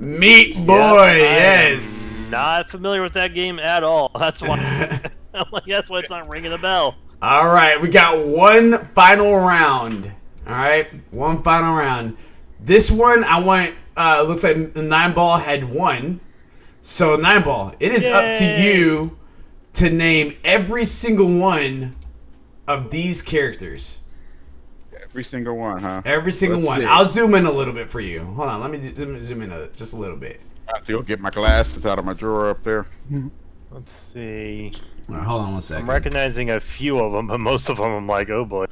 Meat Boy. Yes. Not familiar with that game at all. That's why. I'm like, that's why it's not ringing a bell. All right, we got one final round. All right, one final round. This one, I want. Looks like the 9-ball had won. So, Nineball, it is up to you to name every single one of these characters. Every single one, huh? Every single Let's one. see. I'll zoom in a little bit for you. Hold on, let me zoom in just a little bit. I have to go get my glasses out of my drawer up there. Let's see. All right, hold on one second. I'm recognizing a few of them, but most of them I'm like, oh boy.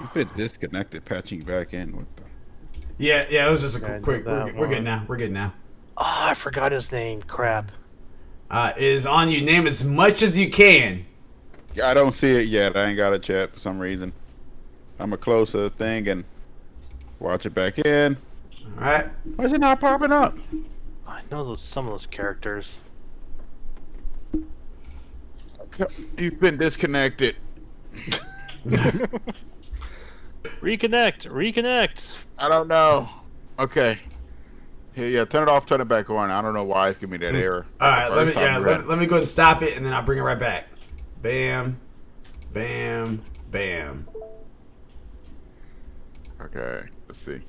You've been disconnected, patching back in with the... Yeah, it was just a I know quick. that We're good one. now. We're good now. Oh, I forgot his name. Crap. It is on you. Name as much as you can. I don't see it yet. I ain't got a chat for some reason. I'm gonna close the thing and watch it back in. All right. Why is it not popping up? I know some of those characters. You've been disconnected. Reconnect. I don't know. Okay. Here, yeah, turn it off, turn it back on. I don't know why it's giving me that error. All right. Let me First time around. let me go ahead and stop it, and then I'll bring it right back. Bam, bam, bam. Okay, let's see.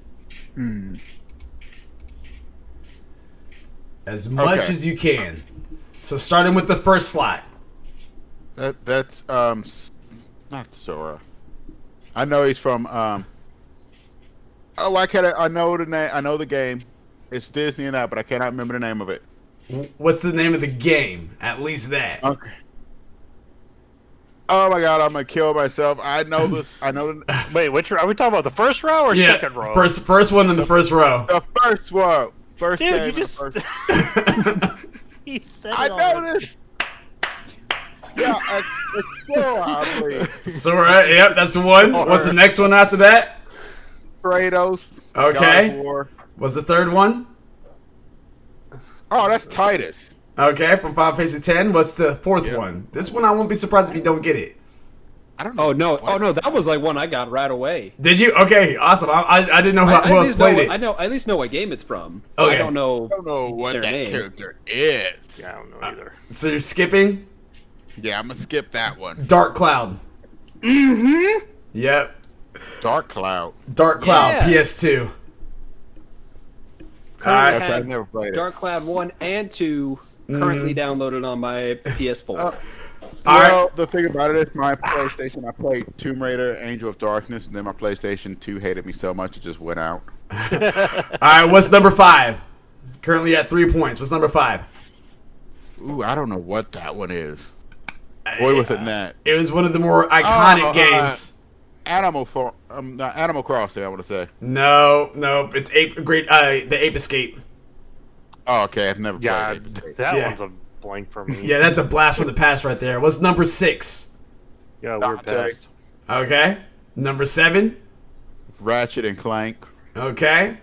As much Okay. as you can. So starting with the first slot. That's not Sora. I know he's from oh, I know the name. I know the game. It's Disney and that, but I cannot remember the name of it. What's the name of the game? At least that. Okay. Oh my God, I'm gonna kill myself. I know this. I know the, Wait, which are we talking about? The first row or Yeah. second row? First one in the first row. the first one. First Dude, game you in the just first. he said I it know already. this. Yeah, it's Sora, I believe. Sora. Yep, that's the one. Sora. What's the next one after that? Kratos. Okay. God of War. What's the third one? Oh, that's Titus. Okay, from Final Fantasy X. What's the fourth Yep. one? This one I won't be surprised if you don't get it. I don't know. Oh no! what- Oh no! That was like one I got right away. Did you? Okay, awesome. I didn't know who I at else least played know, it. I know. I at least know what game it's from. Okay. I don't know. I don't know what Their that name. character is. Yeah, I don't know either. So you're skipping Yeah, I'm gonna skip that one. Dark Cloud. Mm-hmm. Yep. Dark Cloud. Dark Cloud, Yeah. PS2. Currently Alright. That's, have I've never played it. Dark Cloud 1 and 2 currently downloaded on my PS4. Well, the thing about it is my PlayStation, I played Tomb Raider, Angel of Darkness, and then my PlayStation 2 hated me so much it just went out. Alright, what's number 5? Currently at 3 points. What's number 5? Ooh, I don't know what that one is. Boy with a net. It was one of the more iconic games. Animal Crossing, I want to say. No, it's the Ape Escape. Oh, okay, I've never Yeah, played it. that Yeah. one's a blank for me. Yeah, that's a blast from the past right there. What's number 6? Yeah, we're Dante. past. Okay. Number 7? Ratchet and Clank. Okay.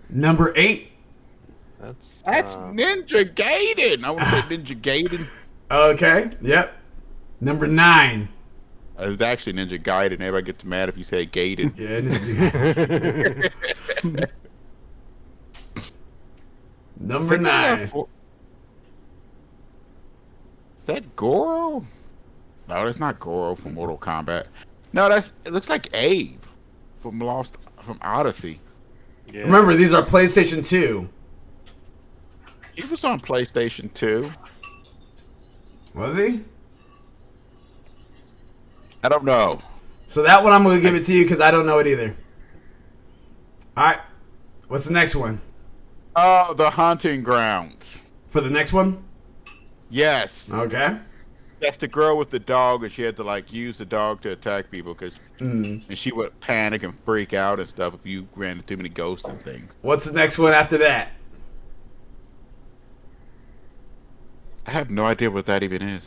Number 8? That's Ninja Gaiden. I want to say Ninja Gaiden. Okay. Yep. Number 9. It's actually Ninja Gaiden. Everybody gets mad if you say Gaiden. Yeah. It is. Number 9. Is that Goro? No, that's not Goro from Mortal Kombat. No, it looks like Abe from Odyssey. yeah. Remember, these are PlayStation 2. He was on PlayStation 2. Was he? I don't know. So that one I'm going to give it to you because I don't know it either. All right. What's the next one? Oh, The Haunting Grounds. For the next one? Yes. Okay. That's the girl with the dog, and she had to like use the dog to attack people and she would panic and freak out and stuff if you ran into too many ghosts and things. What's the next one after that? I have no idea what that even is.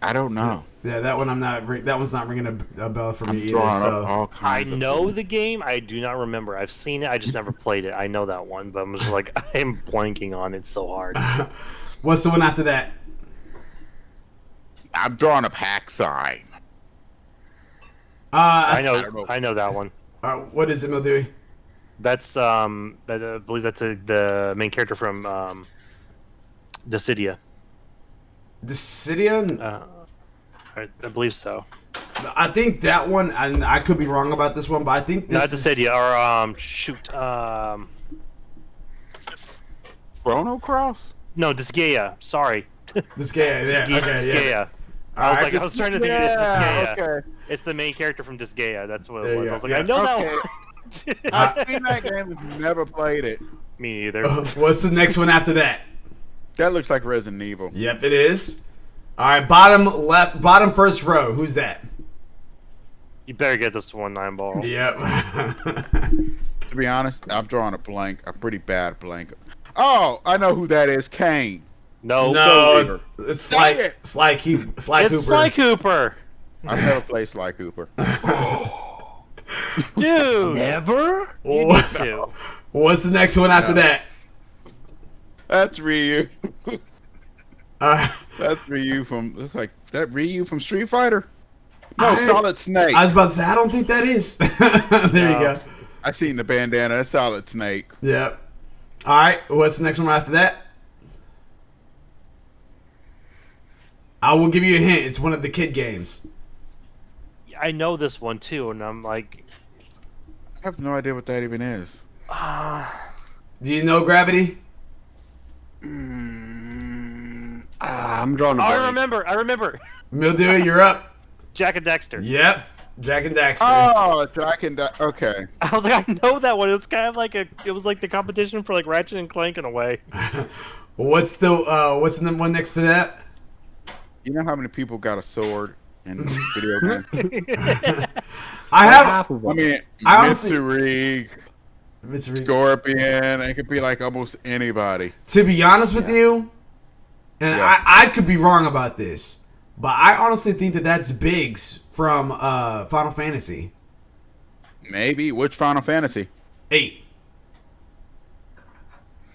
I don't know. Yeah, that one that one's not ringing a bell for me I'm either. drawing So up all I kinds of know things. the game. I do not remember. I've seen it. I just never played it. I know that one, but I'm just like I'm blanking on it so hard. what's the one after that? I'm drawing up hack sign. I don't know. know that one. What is it, Mildewey? That's I believe that's the main character from Dissidia. Dissidia? I believe so. I think that one, and I could be wrong about this one, but I think this Not to say Chrono Cross? no, Disgaea. Sorry. This guy. Yeah, okay, Disgaea. yeah. I was trying to think of Disgaea. Okay. It's the main character from Disgaea. That's what There it was. you I was go. like, Yeah. I know that Okay. one. I've seen that game and never played it. Me either. What's the next one after that? That looks like Resident Evil. Yep, it is. All right, bottom first row. Who's that? You better get this one 9-ball. Yep. To be honest, I'm drawing a blank, a pretty bad blank. Oh, I know who that is. Kane. No. No, it's Dang it. Sly Cooper. It's Sly Cooper. I've never played Sly Cooper. Dude. Never? You need to. What's the next one after No. that? That's Ryu. Uh, That's Ryu from. Looks like that Ryu from Street Fighter. No, Solid Snake. I was about to say, I don't think that is. There you go. I seen the bandana. That's Solid Snake. Yep. All right, what's the next one after that? I will give you a hint. It's one of the kid games. I know this one too, and I'm like, I have no idea what that even is. Do you know Gravity? I'm drawing a oh, blank. I remember. Mildew, you're up. Jack and Dexter. Yep. Jack and Daxter. Oh, Jack and okay. I was like, I know that one. It was kind of like it was like the competition for like Ratchet and Clank in a way. What's the one next to that? You know how many people got a sword in video games? I have. Half of them. I mean, I honestly- Mitsurig, Scorpion. It could be like almost anybody. To be honest with you, and Yeah. I could be wrong about this, but I honestly think that that's Biggs from Final Fantasy Maybe. Which Final Fantasy? 8.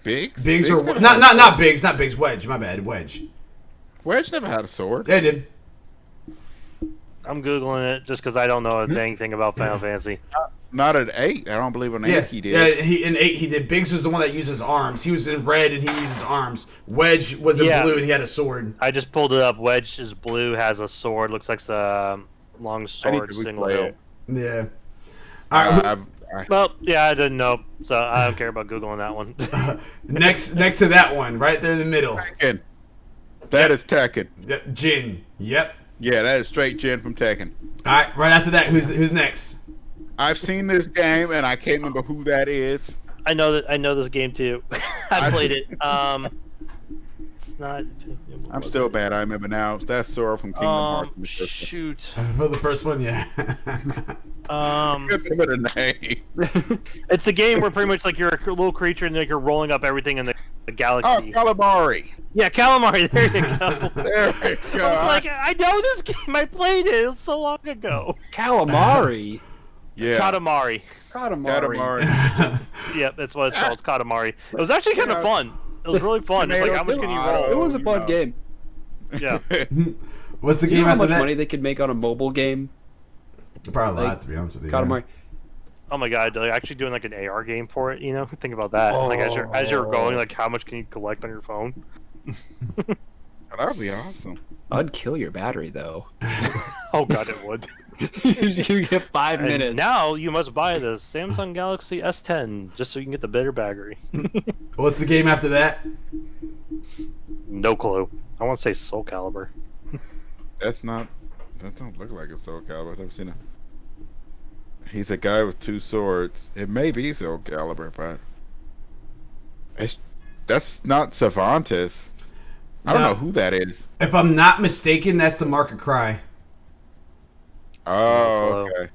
Biggs? Biggs or never not? had a Not sword. Biggs. Not Biggs. Wedge. My bad. Wedge. Wedge never had a sword. They did. I'm googling it just because I don't know a dang thing about Final Fantasy. Not at 8. I don't believe on 8 Yeah, he did. yeah. In 8 he did. Biggs was the one that uses arms. He was in red and he uses arms. Wedge was in Yeah. blue and he had a sword. I just pulled it up. Wedge is blue, has a sword. Looks like a long I need sword, to single replay hilt. it. Yeah. All right. Well, yeah, I didn't know, so I don't care about googling that one. Next to that one, right there in the middle. Tekken. That is Tekken. Yep, Jin. Yep. Yeah, that is straight Jin from Tekken. All right. Right after that, who's next? I've seen this game and I can't remember who that is. I know this game too. I played it. It's not. I'm still bad. I remember now. That's Sora from Kingdom Hearts. Shoot. For the first one, yeah. I remember the name. It's a game where pretty much like you're a little creature and like you're rolling up everything in the Oh, galaxy. Calamari. Yeah, calamari. There you go. There we go. I was like, I know this game. I played it. It was so long ago. Calamari. yeah. Katamari. Calamari. Yep, that's what it's called. It's Katamari. It was actually kind of fun. It was really fun. It's like, how much can you Tomato. It roll? was a fun game. Yeah. What's the Do you game know how after much that? money they could make on a mobile game? Probably a lot, like, to be honest with you. Calamari. Oh my god, like actually doing like an AR game for it, you know? Think about that. Like as you're going, like how much can you collect on your phone? That would be awesome. I'd kill your battery though. Oh god, it would. You get 5 And minutes. now you must buy the Samsung Galaxy S10 just so you can get the better battery. What's the game after that? No clue. I want to say Soul Calibur. That's not. That don't look like a Soul Calibur. I've never seen a. He's a guy with 2 swords. It may be Soul Calibur, but that's not Cervantes. I don't No. know who that is. If I'm not mistaken, that's the Market Cry. Oh, Hello. okay.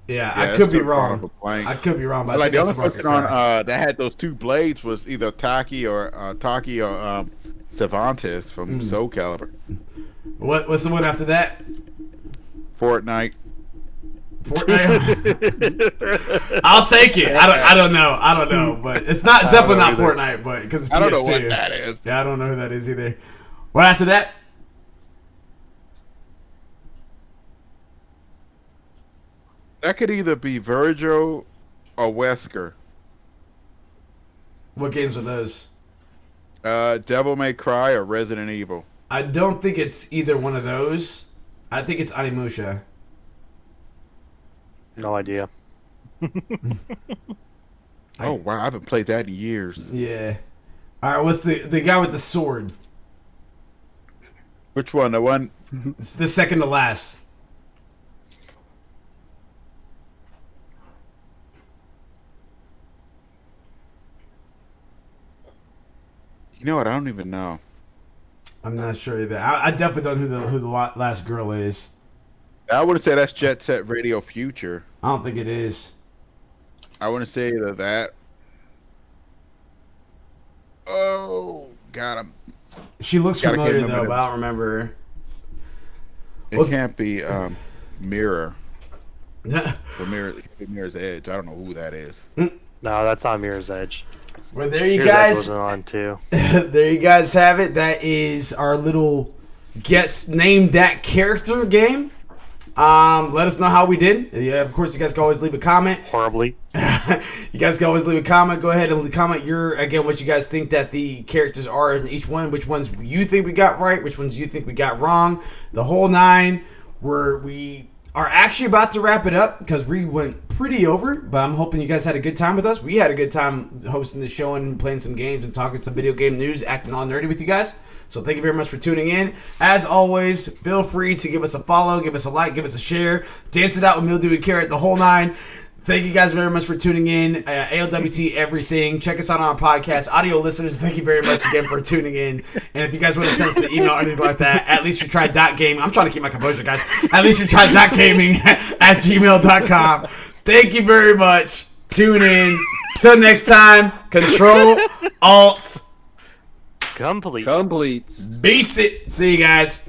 Yeah, Yeah, I could be it's drawing up wrong. a blank. I could be wrong, but Like I the think only that's the person Market on Cry. that had those 2 blades was either Taki or Cervantes from Soul Calibur. What's the one after that? Fortnite. Fortnite. I'll take it. I don't know, but it's not. It's definitely not either. Fortnite, but because it's I don't know PS2. what that is. Yeah, I don't know who that is either. What after that? That could either be Virgil or Wesker. What games are those? Devil May Cry or Resident Evil. I don't think it's either one of those. I think it's Animusha. No idea. Oh wow, I haven't played that in years. Yeah. All right, what's the guy with the sword? Which one? The one? It's the second to last. You know what? I don't even know. I'm not sure either. I definitely don't know who the last girl is. I wouldn't say that's Jet Set Radio Future. I don't think it is. I wouldn't say either that. Oh God, She looks Gotta get familiar number though, them. but I don't remember her. it Well- can't be Mirror. Well, The Mirror's Edge. I don't know who that is. No, that's on Mirror's Edge. there you Mirror's Edge guys. wasn't on too. There you guys have it. That is our little guess name that character game. Let us know how we did. Yeah, of course, you guys can always leave a comment. Horribly. You guys can always leave a comment. Go ahead and comment what you guys think that the characters are in each one. Which ones you think we got right. Which ones you think we got wrong. The whole nine. We are actually about to wrap it up because we went pretty over. But I'm hoping you guys had a good time with us. We had a good time hosting the show and playing some games and talking some video game news, acting all nerdy with you guys. So thank you very much for tuning in. As always, feel free to give us a follow, give us a like, give us a share. Dance it out with Mildew and Carrot, the whole nine. Thank you guys very much for tuning in. ALWT Everything. Check us out on our podcast. Audio listeners, thank you very much again for tuning in. And if you guys want to send us an email or anything like that, at least you tried .gaming. I'm trying to keep my composure, guys. At least you tried .gaming at gmail.com. Thank you very much. Tune in. Till next time, Control, Alt, Complete. Complete. Beast it. See you guys.